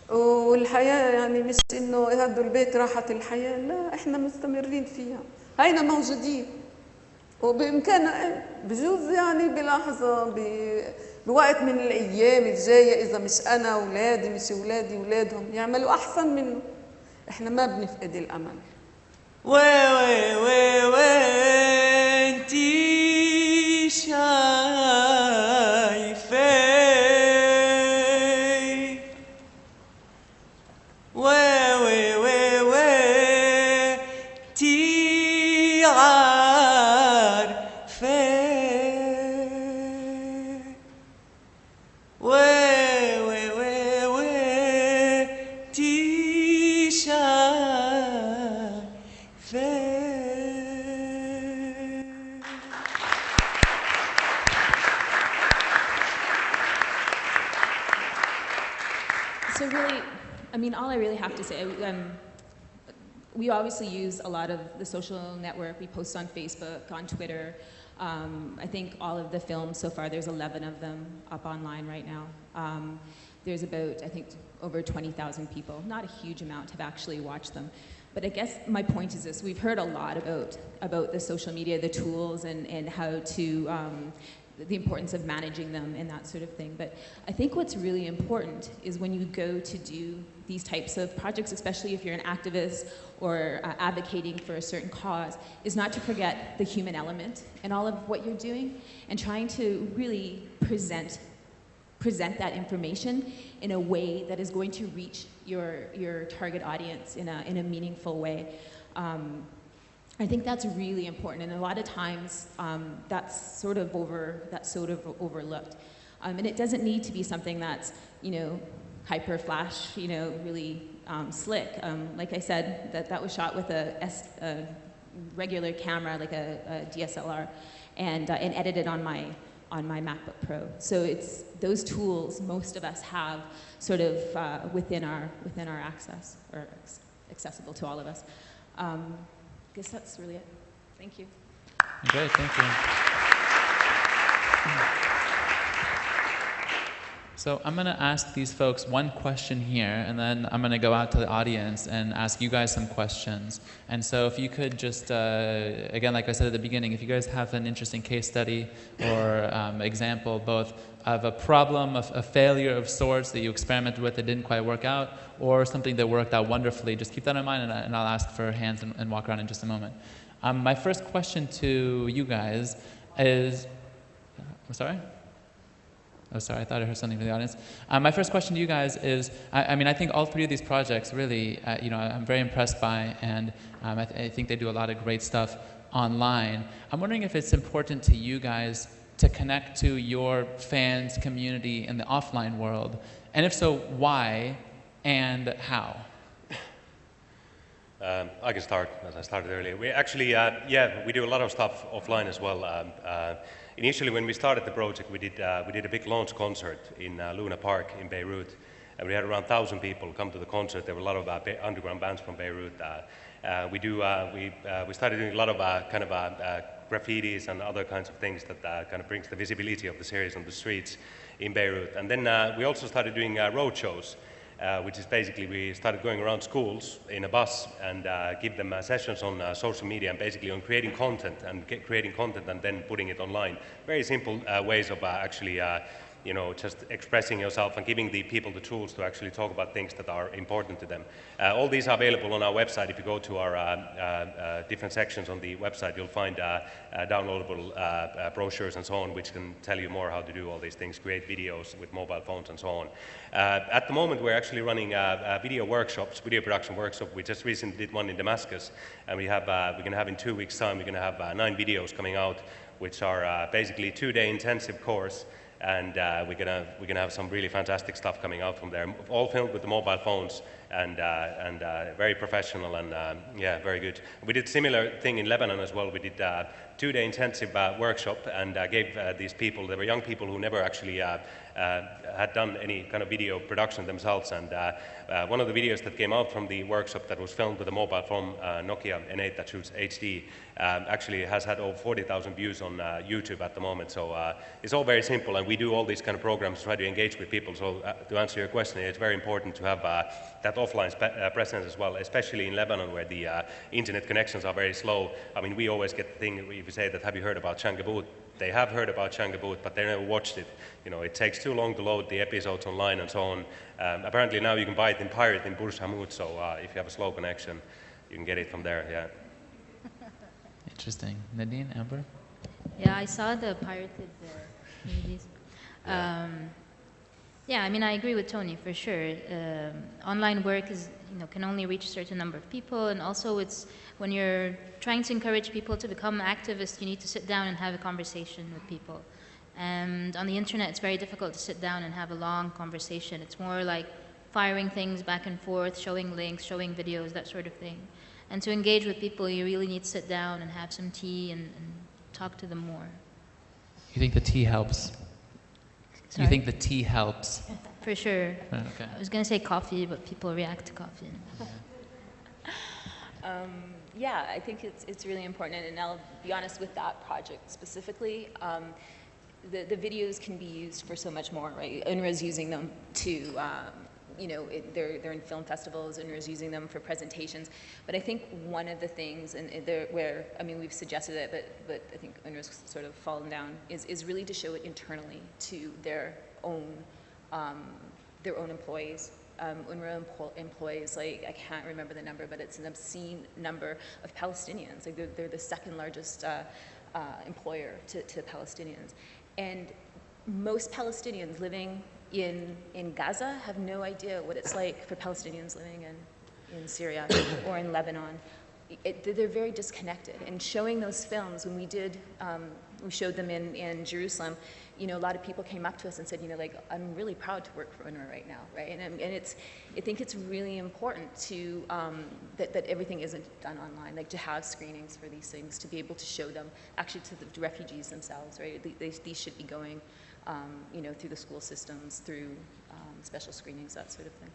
والحياة يعني مش إنه هدوا البيت راحت الحياة لا إحنا مستمرين فيها هينا موجودين وبإمكاننا بجوز يعني بلحظة بوقت من الأيام الجاية إذا مش أنا أولادي مش أولادي أولادهم يعملوا أحسن منه. إحنا ما بنفقد الأمل.
وانتي شايفة تي عارفة تي شايفة.
So really, I mean, all I really have to say, we obviously use a lot of the social network. We post on Facebook, on Twitter. I think all of the films so far, there's 11 of them up online right now. There's about, I think, over 20,000 people. Not a huge amount have actually watched them. But I guess my point is this: we've heard a lot about the social media, the tools, and how to, the importance of managing them and that sort of thing. But I think what's really important is when you go to do these types of projects, especially if you're an activist or advocating for a certain cause, is not to forget the human element in all of what you're doing and trying to really present that information in a way that is going to reach your target audience in a meaningful way. I think that's really important, and a lot of times that's sort of overlooked. And it doesn't need to be something that's, hyper flash, you know, really slick. Like I said, that was shot with a regular camera, like a DSLR, and edited on my MacBook Pro. So it's those tools most of us have sort of within our access, or accessible to all of us. I guess that's really it. Thank you.
Great, thank you. So I'm going to ask these folks one question here, and then I'm going to go out to the audience and ask you guys some questions. And so if you could just, again, like I said at the beginning, if you guys have an interesting case study or example, both of a problem, a failure of sorts that you experimented with that didn't quite work out, or something that worked out wonderfully, just keep that in mind, and I'll ask for hands and walk around in just a moment. My first question to you guys is, I'm sorry? Oh, sorry, I thought I heard something from the audience. My first question to you guys is, I mean, I think all three of these projects really, you know, I'm very impressed by, and I think they do a lot of great stuff online. I'm wondering if it's important to you guys to connect to your fans, community in the offline world, and if so, why and how?
I can start, as I started earlier. We actually, yeah, we do a lot of stuff offline as well. Initially, when we started the project, we did a big launch concert in Luna Park in Beirut, and we had around 1,000 people come to the concert. There were a lot of underground bands from Beirut. We started doing a lot of kind of graffitis and other kinds of things that kind of brings the visibility of the series on the streets in Beirut. And then we also started doing road shows, which is basically we started going around schools in a bus and give them sessions on social media and basically on creating content and then putting it online. Very simple ways of actually, you know, just expressing yourself and giving the people the tools to actually talk about things that are important to them. All these are available on our website. If you go to our different sections on the website, you'll find downloadable brochures and so on, which can tell you more how to do all these things, create videos with mobile phones and so on. At the moment, we're actually running video workshops, video production workshop. We just recently did one in Damascus, and we're going to have in 2 weeks' time, we're going to have 9 videos coming out, which are basically a 2-day intensive course. And we're gonna have some really fantastic stuff coming out from there, all filmed with the mobile phones and very professional and yeah, very good. We did a similar thing in Lebanon as well. We did a 2-day intensive workshop and gave these people, they were young people who never actually had done any kind of video production themselves, and one of the videos that came out from the workshop that was filmed with a mobile phone, Nokia N8 that shoots HD, actually has had over 40,000 views on YouTube at the moment. So it's all very simple, and we do all these kind of programs to try to engage with people. So to answer your question, it's very important to have that offline presence as well, especially in Lebanon where the internet connections are very slow. I mean, we always get the thing, if you say that, have you heard about Shankaboot? They have heard about Shankaboot, but they never watched it. You know, it takes too long to load the episodes online and so on. Apparently now you can buy it in pirate in Burj Hammoud, so if you have a slow connection, you can get it from there, yeah.
Interesting. Nadine, Amber?
Yeah, I saw the pirated movies. Yeah, I mean, I agree with Tony, for sure. Online work is, you know, can only reach a certain number of people, and also it's, when you're trying to encourage people to become activists, you need to sit down and have a conversation with people. And on the internet, it's very difficult to sit down and have a long conversation. It's more like firing things back and forth, showing links, showing videos, that sort of thing. And to engage with people, you really need to sit down and have some tea and talk to them more.
You think the tea helps?
Sorry?
You think the tea helps?
For sure.
Okay.
I was going to say coffee, but people react to coffee.
Yeah, I think it's really important, and I'll be honest with that project specifically. The videos can be used for so much more, right? UNRWA's using them to, you know, they're in film festivals, UNRWA's using them for presentations. But I think one of the things, and where, I mean, we've suggested it, but I think UNRWA's sort of fallen down, is really to show it internally to their own employees. UNRWA employs, like, I can't remember the number, but it's an obscene number of Palestinians. Like, they're the second largest employer to Palestinians. And most Palestinians living in Gaza have no idea what it's like for Palestinians living in Syria or in Lebanon. They're very disconnected. And showing those films, when we did we showed them in Jerusalem, you know, a lot of people came up to us and said, you know, like, I'm really proud to work for UNRWA right now, right? And I think it's really important to, that everything isn't done online, like to have screenings for these things, to be able to show them actually to the refugees themselves, right? These should be going, you know, through the school systems, through special screenings, that sort of thing.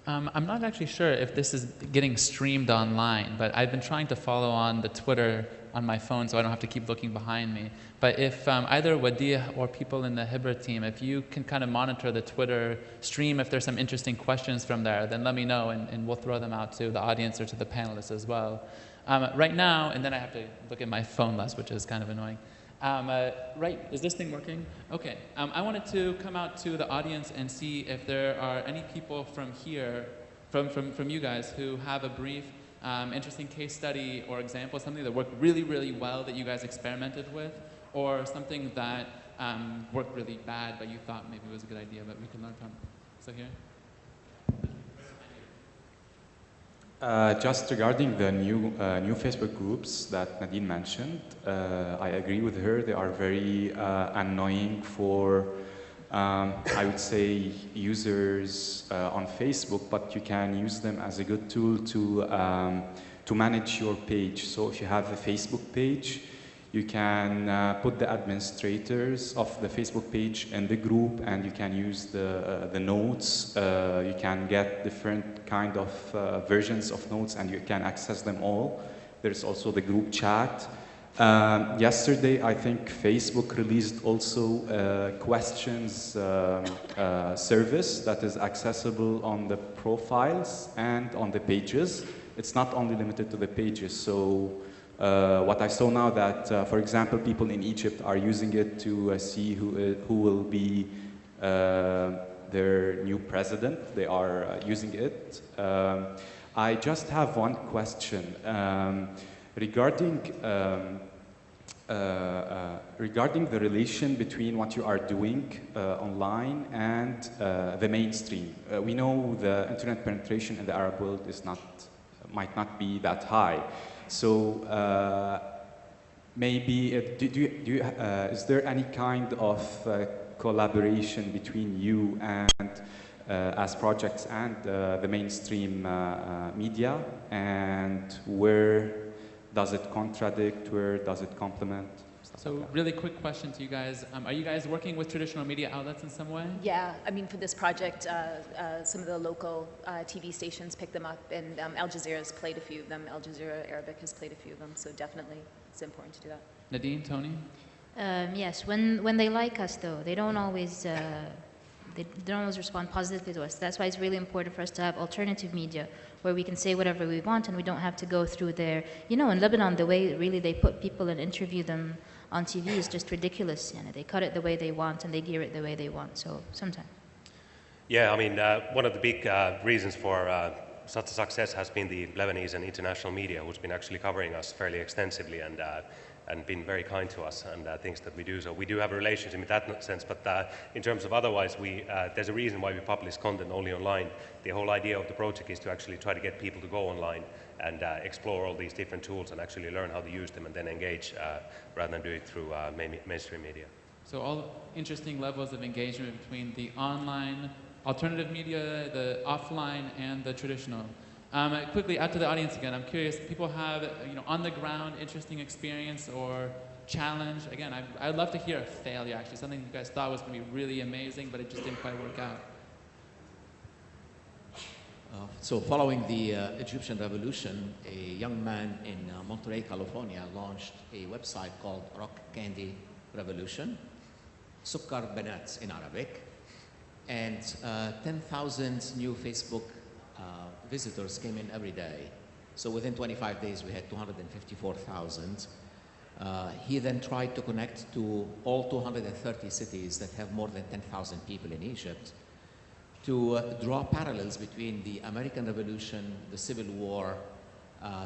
I'm not actually sure if this is getting streamed online, but I've been trying to follow on the Twitter on my phone so I don't have to keep looking behind me. But if either Wadih or people in the Hibra team, if you can kind of monitor the Twitter stream, if there's some interesting questions from there, then let me know and we'll throw them out to the audience or to the panelists as well. Right now, and then I have to look at my phone less, which is kind of annoying. Right, is this thing working? Okay, I wanted to come out to the audience and see if there are any people from here, from you guys, who have a brief, interesting case study or example, something that worked really, really well that you guys experimented with, or something that worked really bad but you thought maybe was a good idea but we could learn from. So here.
Just regarding the new Facebook groups that Nadine mentioned, I agree with her. They are very annoying for, I would say, users on Facebook, but you can use them as a good tool to manage your page. So if you have a Facebook page, you can put the administrators of the Facebook page in the group, and you can use the notes. You can get different kind of versions of notes, and you can access them all. There's also the group chat. Yesterday, I think Facebook released also a questions service that is accessible on the profiles and on the pages. It's not only limited to the pages. So what I saw now that, for example, people in Egypt are using it to see who will be their new president. They are using it. I just have one question regarding the relation between what you are doing online and the mainstream. We know the internet penetration in the Arab world might not be that high. So maybe is there any kind of collaboration between you and as projects and the mainstream media, and where does it contradict, where does it complement?
So really quick question to you guys. Are you guys working with traditional media outlets in some way?
Yeah, I mean, for this project, some of the local TV stations picked them up, and Al Jazeera has played a few of them. Al Jazeera Arabic has played a few of them, so definitely it's important to do that.
Nadine, Tony?
Yes, when they like us, though, they don't always respond positively to us. That's why it's really important for us to have alternative media where we can say whatever we want and we don't have to go through their, you know, in Lebanon, the way really they put people and interview them on TV is just ridiculous. You know, they cut it the way they want and they gear it the way they want. So sometimes.
Yeah, I mean, one of the big reasons for such a success has been the Lebanese and international media, who's been actually covering us fairly extensively and been very kind to us and things that we do. So we do have a relationship in that sense, but in terms of otherwise, there's a reason why we publish content only online. The whole idea of the project is to actually try to get people to go online and explore all these different tools and actually learn how to use them and then engage rather than do it through mainstream media.
So all interesting levels of engagement between the online, alternative media, the offline, and the traditional. Quickly, out to the audience again, I'm curious, people have, you know, on the ground interesting experience or challenge? Again, I'd love to hear a failure, actually, something you guys thought was going to be really amazing, but it just didn't quite work out.
So following the Egyptian revolution, a young man in Monterey, California launched a website called Rock Candy Revolution, Sukkar Banat in Arabic, and 10,000 new Facebook visitors came in every day. So within 25 days, we had 254,000. He then tried to connect to all 230 cities that have more than 10,000 people in Egypt to draw parallels between the American Revolution, the Civil War,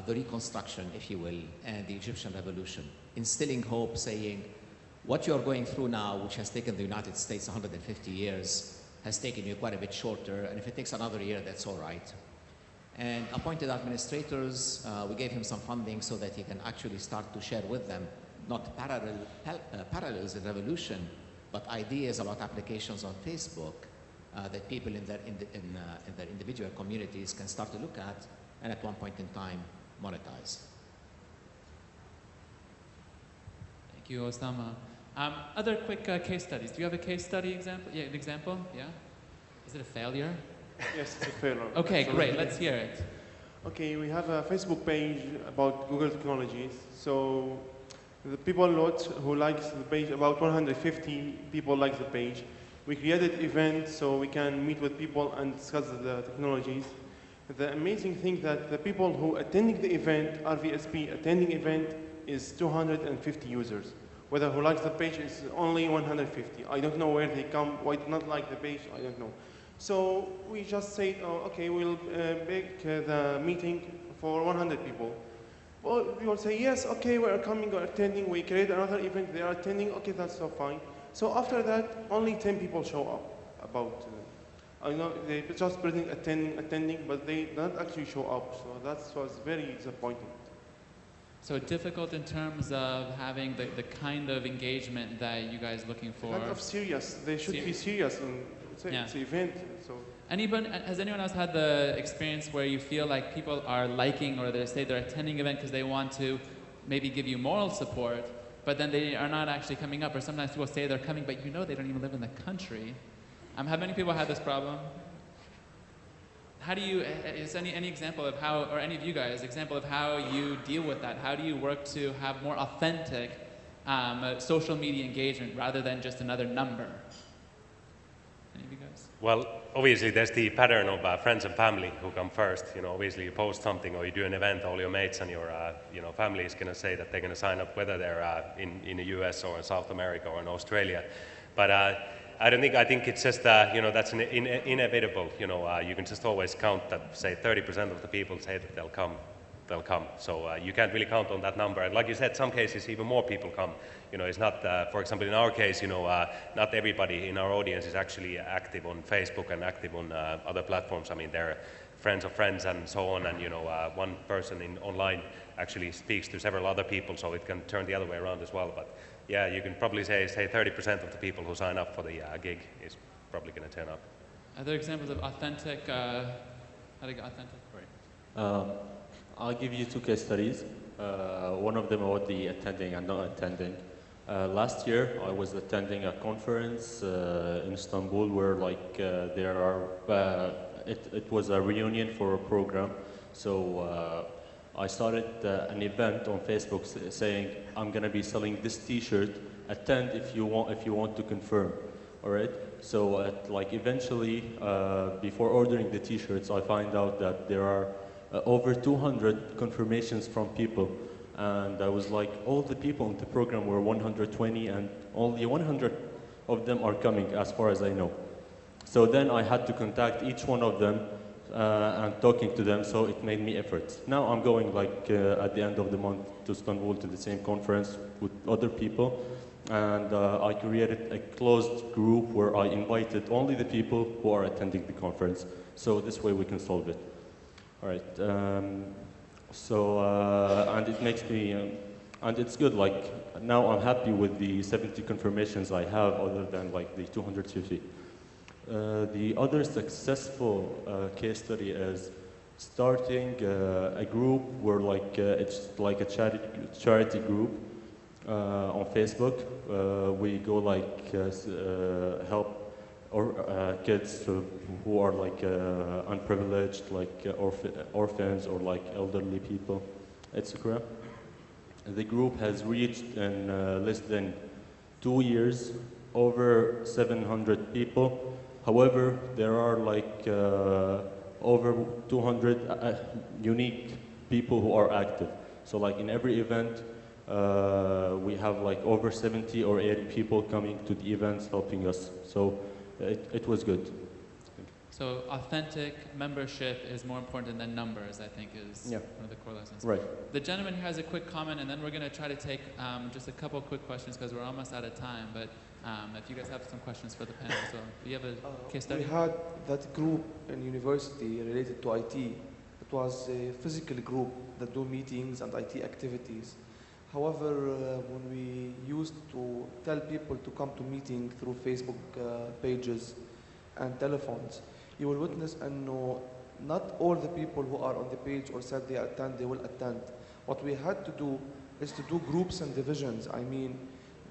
the Reconstruction, if you will, and the Egyptian Revolution, instilling hope, saying, what you're going through now, which has taken the United States 150 years, has taken you quite a bit shorter, and if it takes another year, that's all right. And appointed administrators, we gave him some funding so that he can actually start to share with them not parallels in revolution, but ideas about applications on Facebook that people in their individual communities can start to look at and at one point in time monetize.
Thank you, Osama. Other quick case studies. Do you have a case study example? Yeah, an example? Yeah? Is it a failure?
Yes, it's a failure.
Okay, great. Let's hear it.
Okay, we have a Facebook page about Google technologies. So the people who likes the page, about 150 people like the page. We created event so we can meet with people and discuss the technologies. The amazing thing that the people who attending the event, RVSP attending event, is 250 users. Whether who likes the page is only 150. I don't know where they come, why not like the page, I don't know. So we just said, oh, okay, we'll make the meeting for 100 people. Well, people say, yes, okay, we're coming, we're attending, we create another event, they are attending, okay, that's so fine. So after that, only 10 people show up about, I know they just pretend attending, but they don't actually show up. So that was very disappointing.
So difficult in terms of having the kind of engagement that you guys are looking for.
Kind of serious. They should be serious. It's an event. So.
Has anyone else had the experience where you feel like people are liking or they say they're attending an event because they want to maybe give you moral support, but then they are not actually coming up, or sometimes people say they're coming, but you know they don't even live in the country. Have many people had this problem? How do you, is any example of how, or any of you guys, example of how you deal with that? How do you work to have more authentic social media engagement rather than just another number? Any of you guys?
Well, obviously there's the pattern of friends and family who come first. You know, obviously you post something or you do an event, all your mates and your family is going to say that they're going to sign up, whether they're in the US or in South America or in Australia. But I think it's just, that's inevitable. You can just always count that, say, 30% of the people say that they'll come. So you can't really count on that number. And like you said, some cases even more people come. It's not, for example, in our case, not everybody in our audience is actually active on Facebook and active on other platforms. I mean, they're friends of friends and so on. And, one person online actually speaks to several other people, so it can turn the other way around as well. But yeah, you can probably say 30% of the people who sign up for the gig is probably going to turn up.
Other examples of authentic, how do you get authentic?
Right. I'll give you two case studies. One of them about the attending and not attending. Last year, I was attending a conference in Istanbul where it was a reunion for a program. So I started an event on Facebook saying, I'm going to be selling this T-shirt. Attend if you want to confirm. All right. So eventually, before ordering the T-shirts, I find out that there are over 200 confirmations from people. And I was like, all the people in the program were 120 and only 100 of them are coming as far as I know. So then I had to contact each one of them and talking to them, so it made me effort. Now I'm going at the end of the month to Istanbul to the same conference with other people. And I created a closed group where I invited only the people who are attending the conference. So this way we can solve it. All right, and it makes me, and it's good, now I'm happy with the 70 confirmations I have other than the 250. The other successful case study is starting a group where it's like a charity group on Facebook. We go help kids who are unprivileged, orphans or elderly people, etc. The group has reached in less than 2 years over 700 people. However, there are over 200 unique people who are active. So in every event, we have over 70 or 80 people coming to the events helping us. So it was good.
So authentic membership is more important than numbers, I think, is one of the core lessons.
Right.
The gentleman here has a quick comment, and then we're going to try to take just a couple quick questions because we're almost out of time. But if you guys have some questions for the panel as well. Do you have a case study?
We had that group in university related to IT. It was a physical group that do meetings and IT activities. However, when we used to tell people to come to meeting through Facebook pages and telephones, you will witness and know not all the people who are on the page or said they attend, they will attend. What we had to do is to do groups and divisions. I mean,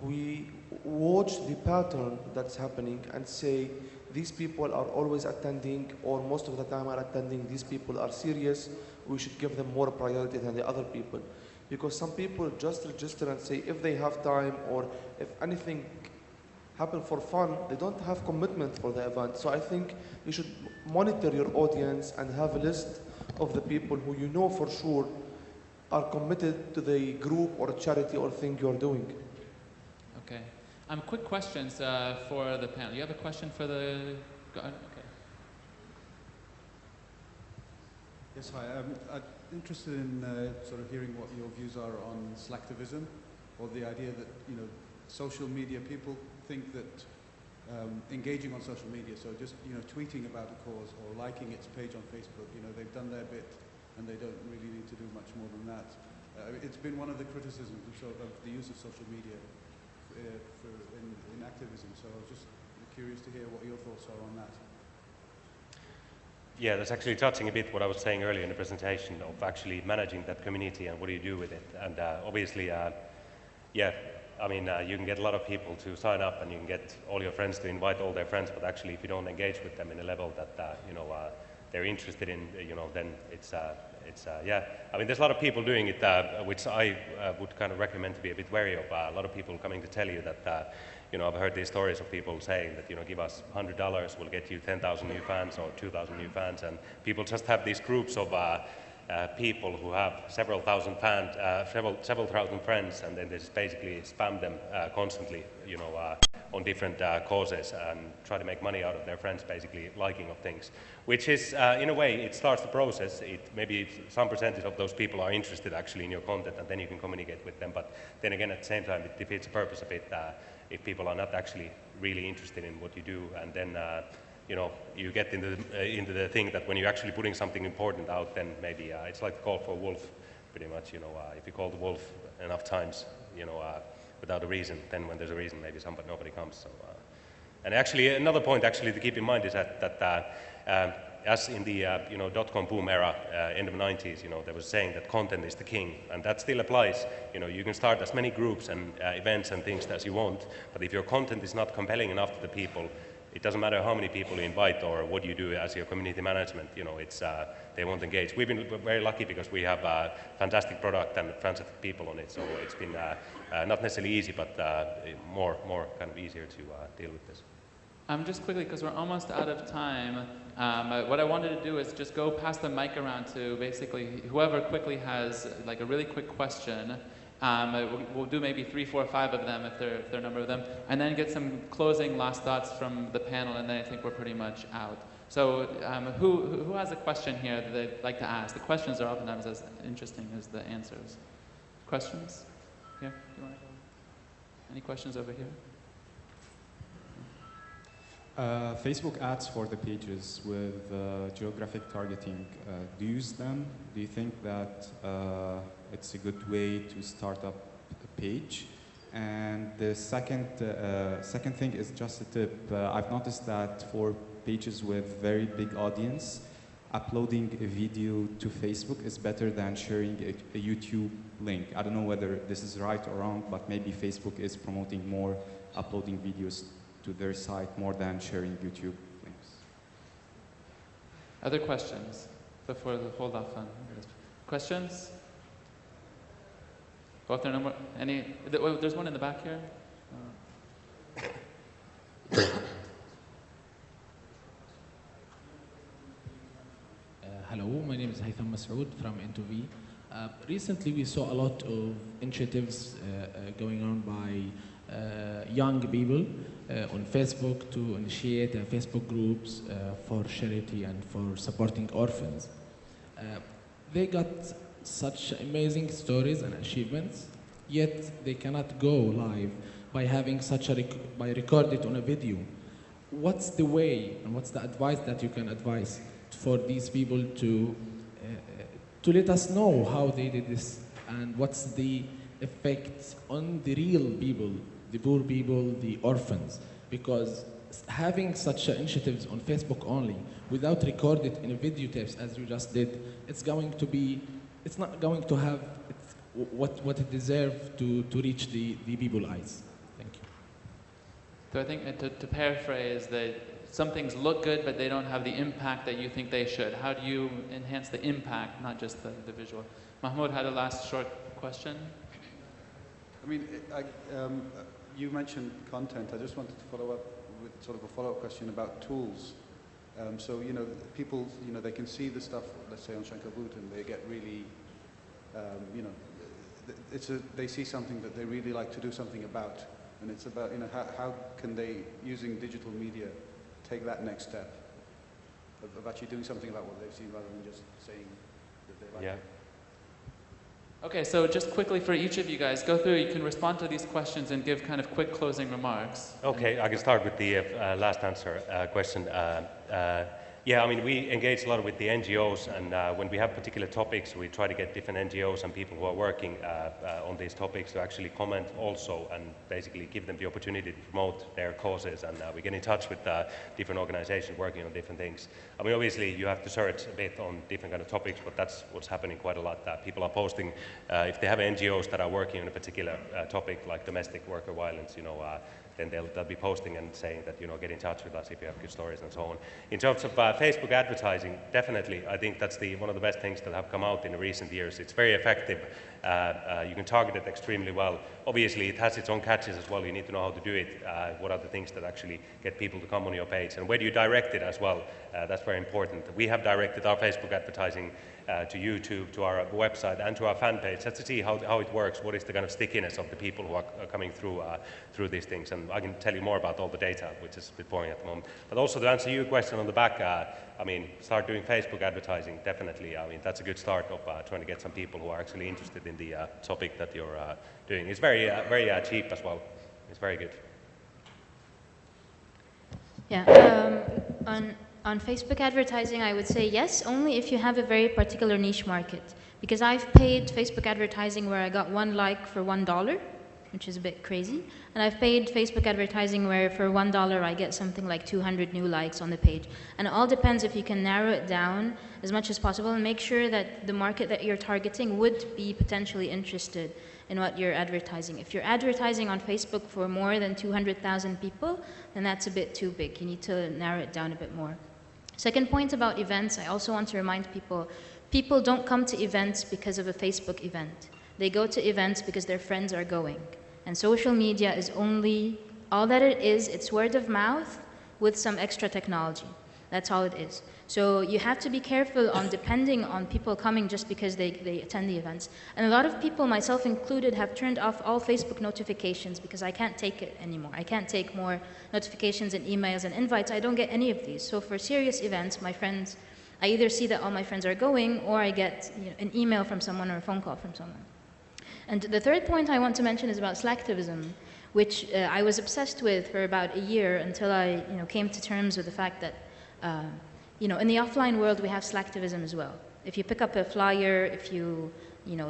we watch the pattern that's happening and say, these people are always attending, or most of the time are attending, these people are serious, we should give them more priority than the other people. Because some people just register and say if they have time, or if anything happen for fun, they don't have commitment for the event. So I think you should monitor your audience and have a list of the people who you know for sure are committed to the group or charity or thing you're doing.
Okay. Quick questions for the panel. You have a question for the... Go ahead. Okay.
Yes, hi. I'm interested in sort of hearing what your views are on Slacktivism, or the idea that, you know, social media, people think that engaging on social media, so just, you know, tweeting about a cause or liking its page on Facebook, you know, they've done their bit and they don't really need to do much more than that. It's been one of the criticisms of the use of social media in activism, so I was just curious to hear what your thoughts are on that.
Yeah, that's actually touching a bit what I was saying earlier in the presentation of actually managing that community and what do you do with it. And obviously, yeah, I mean, you can get a lot of people to sign up and you can get all your friends to invite all their friends, but actually if you don't engage with them in a level that, you know, they're interested in, you know, then it's yeah. I mean, there's a lot of people doing it, which I would kind of recommend to be a bit wary of. A lot of people coming to tell you that, you know, I've heard these stories of people saying that, you know, give us $100, we'll get you 10,000 new fans or 2,000 new fans, and people just have these groups of people who have several thousand fans, several thousand friends, and then they just basically spam them constantly, you know, on different causes and try to make money out of their friends, basically liking of things, which is, in a way, it starts the process. Maybe some percentage of those people are interested actually in your content, and then you can communicate with them, but then again, at the same time, it defeats the purpose of it if people are not actually really interested in what you do, and then you know, you get into the thing that when you're actually putting something important out, then maybe it's like the call for a wolf, pretty much. You know, if you call the wolf enough times, you know, without a reason, then when there's a reason, maybe nobody comes. So, and actually, another point actually to keep in mind is that as in the you know, dot-com boom era, end of the 90s, you know, they were saying that content is the king, and that still applies. You know, you can start as many groups and events and things as you want, but if your content is not compelling enough to the people, it doesn't matter how many people you invite or what you do as your community management, you know, it's, they won't engage. We've been very lucky because we have a fantastic product and fantastic people on it, so it's been not necessarily easy, but more kind of easier to deal with this.
Just quickly, because we're almost out of time, what I wanted to do is just go pass the mic around to basically whoever quickly has like a really quick question. We'll do maybe 3, 4, 5 of them if there are a number of them, and then get some closing last thoughts from the panel, and then I think we're pretty much out. So who has a question here that they'd like to ask? The questions are oftentimes as interesting as the answers. Questions? Here, do you want to go? Any questions over here?
Facebook ads for the pages with geographic targeting, do you use them? Do you think that it's a good way to start up a page? And the second thing is just a tip. I've noticed that for pages with very big audience, uploading a video to Facebook is better than sharing a YouTube link. I don't know whether this is right or wrong, but maybe Facebook is promoting more uploading videos to their site more than sharing YouTube links.
Other questions before the hold off on questions? Well, if there are no more, any, there's one in the back here.
Hello, my name is Haytham Masoud from N2V. Recently we saw a lot of initiatives going on by young people on Facebook to initiate Facebook groups for charity and for supporting orphans. They got such amazing stories and achievements, yet they cannot go live by having by record it on a video. What's the way and what's the advice that you can advise for these people to let us know how they did this, and what's the effect on the real people, the poor people, the orphans, because having such initiatives on Facebook only, without recorded in a video tapes as you just did, it's not going to have what it deserves to reach the people's eyes. Thank you.
So I think to paraphrase, that some things look good, but they don't have the impact that you think they should. How do you enhance the impact, not just the visual? Mahmoud had a last short question.
I mean, you mentioned content. I just wanted to follow up with sort of a follow-up question about tools. So, you know, people, you know, they can see the stuff, let's say on Shankaboot, and they get really, you know, they see something that they really like to do something about. And it's about, you know, how can they, using digital media, take that next step of actually doing something about what they've seen rather than just saying that they like it.
Okay, so just quickly for each of you guys, go through, you can respond to these questions and give kind of quick closing remarks.
Okay, I can start with the last answer question. Yeah, I mean, we engage a lot with the NGOs, and when we have particular topics, we try to get different NGOs and people who are working on these topics to actually comment also, and basically give them the opportunity to promote their causes, and we get in touch with different organizations working on different things. I mean, obviously, you have to search a bit on different kind of topics, but that's what's happening quite a lot. People are posting, if they have NGOs that are working on a particular topic, like domestic worker violence, you know, then they'll be posting and saying that, you know, get in touch with us if you have good stories and so on. In terms of Facebook advertising, definitely, I think that's one of the best things that have come out in the recent years. It's very effective. You can target it extremely well. Obviously, it has its own catches as well. You need to know how to do it. What are the things that actually get people to come on your page? And where do you direct it as well? That's very important. We have directed our Facebook advertising to YouTube, to our website, and to our fan page, just to see how it works, what is the kind of stickiness of the people who are coming through these things. And I can tell you more about all the data, which is a bit boring at the moment. But also to answer your question on the back, I mean, start doing Facebook advertising, definitely. I mean, that's a good start of trying to get some people who are actually interested in the topic that you're doing. It's very cheap as well. It's very good.
Yeah, on Facebook advertising, I would say yes, only if you have a very particular niche market. Because I've paid Facebook advertising where I got 1 like for $1, which is a bit crazy. And I've paid Facebook advertising where for $1 I get something like 200 new likes on the page. And it all depends if you can narrow it down as much as possible and make sure that the market that you're targeting would be potentially interested in what you're advertising. If you're advertising on Facebook for more than 200,000 people, then that's a bit too big. You need to narrow it down a bit more. Second point about events, I also want to remind people don't come to events because of a Facebook event. They go to events because their friends are going. And social media is only, all that it is, it's word of mouth with some extra technology. That's all it is. So you have to be careful on depending on people coming just because they attend the events. And a lot of people, myself included, have turned off all Facebook notifications because I can't take it anymore. I can't take more notifications and emails and invites. I don't get any of these. So for serious events, my friends, I either see that all my friends are going or I get an email from someone or a phone call from someone. And the third point I want to mention is about Slacktivism, which I was obsessed with for about a year until I came to terms with the fact that in the offline world, we have Slacktivism as well. If you pick up a flyer, if you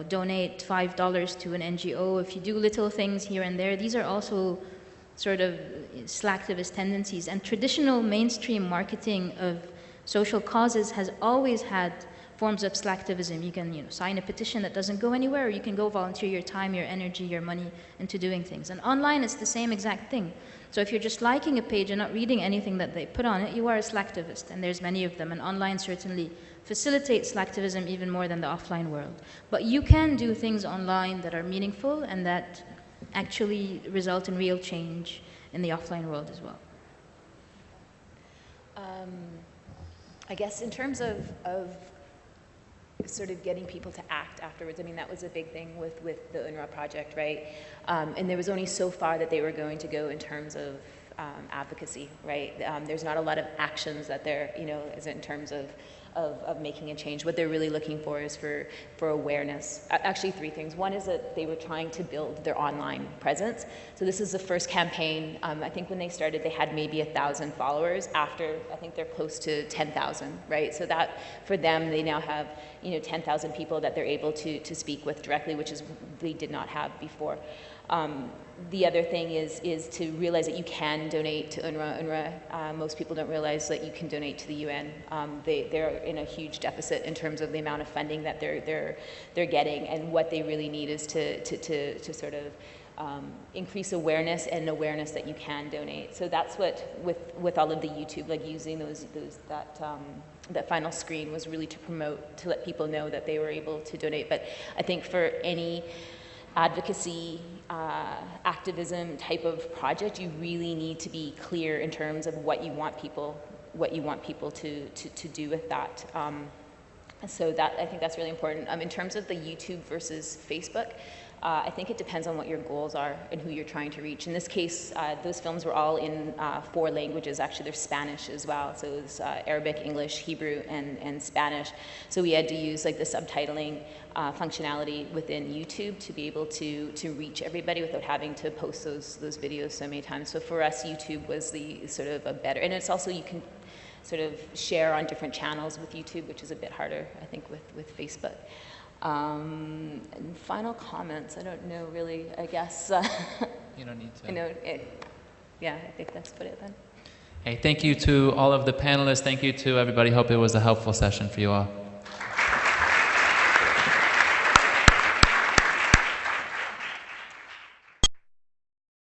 donate $5 to an NGO, if you do little things here and there, these are also sort of Slacktivist tendencies. And traditional mainstream marketing of social causes has always had forms of Slacktivism. You can sign a petition that doesn't go anywhere, or you can go volunteer your time, your energy, your money into doing things. And online, it's the same exact thing. So if you're just liking a page and not reading anything that they put on it, you are a Slacktivist, and there's many of them. And online certainly facilitates Slacktivism even more than the offline world. But you can do things online that are meaningful and that actually result in real change in the offline world as well.
I guess in terms of sort of getting people to act afterwards, I mean, that was a big thing with the UNRWA project, right? And there was only so far that they were going to go in terms of advocacy, right? There's not a lot of actions that they're, as in terms of of making a change. What they're really looking for is for awareness. Actually, three things. One is that they were trying to build their online presence. So this is the first campaign. I think when they started, they had maybe 1,000 followers. After, I think they're close to 10,000, right? So that, for them, they now have 10,000 people that they're able to speak with directly, which is they did not have before. The other thing is to realize that you can donate to UNRWA. Most people don't realize that you can donate to the UN. They're in a huge deficit in terms of the amount of funding that they're getting, and what they really need is to sort of increase awareness and awareness that you can donate. So that's what with all of the YouTube, like using that final screen was really to promote, to let people know that they were able to donate. But I think for any advocacy, activism type of project, you really need to be clear in terms of what you want people to do with that. So that, I think that's really important. In terms of the YouTube versus Facebook, I think it depends on what your goals are and who you're trying to reach. In this case, those films were all in 4 languages. Actually, there's Spanish as well. So it was Arabic, English, Hebrew, and Spanish. So we had to use like the subtitling functionality within YouTube to be able to reach everybody without having to post those videos so many times. So for us, YouTube was the sort of a better, and it's also, you can sort of share on different channels with YouTube, which is a bit harder, I think, with Facebook. And final comments, I don't know really, I guess.
You don't need to.
I know, yeah, I think that's about it then.
Hey, thank you to all of the panelists. Thank you to everybody. Hope it was a helpful session for you all.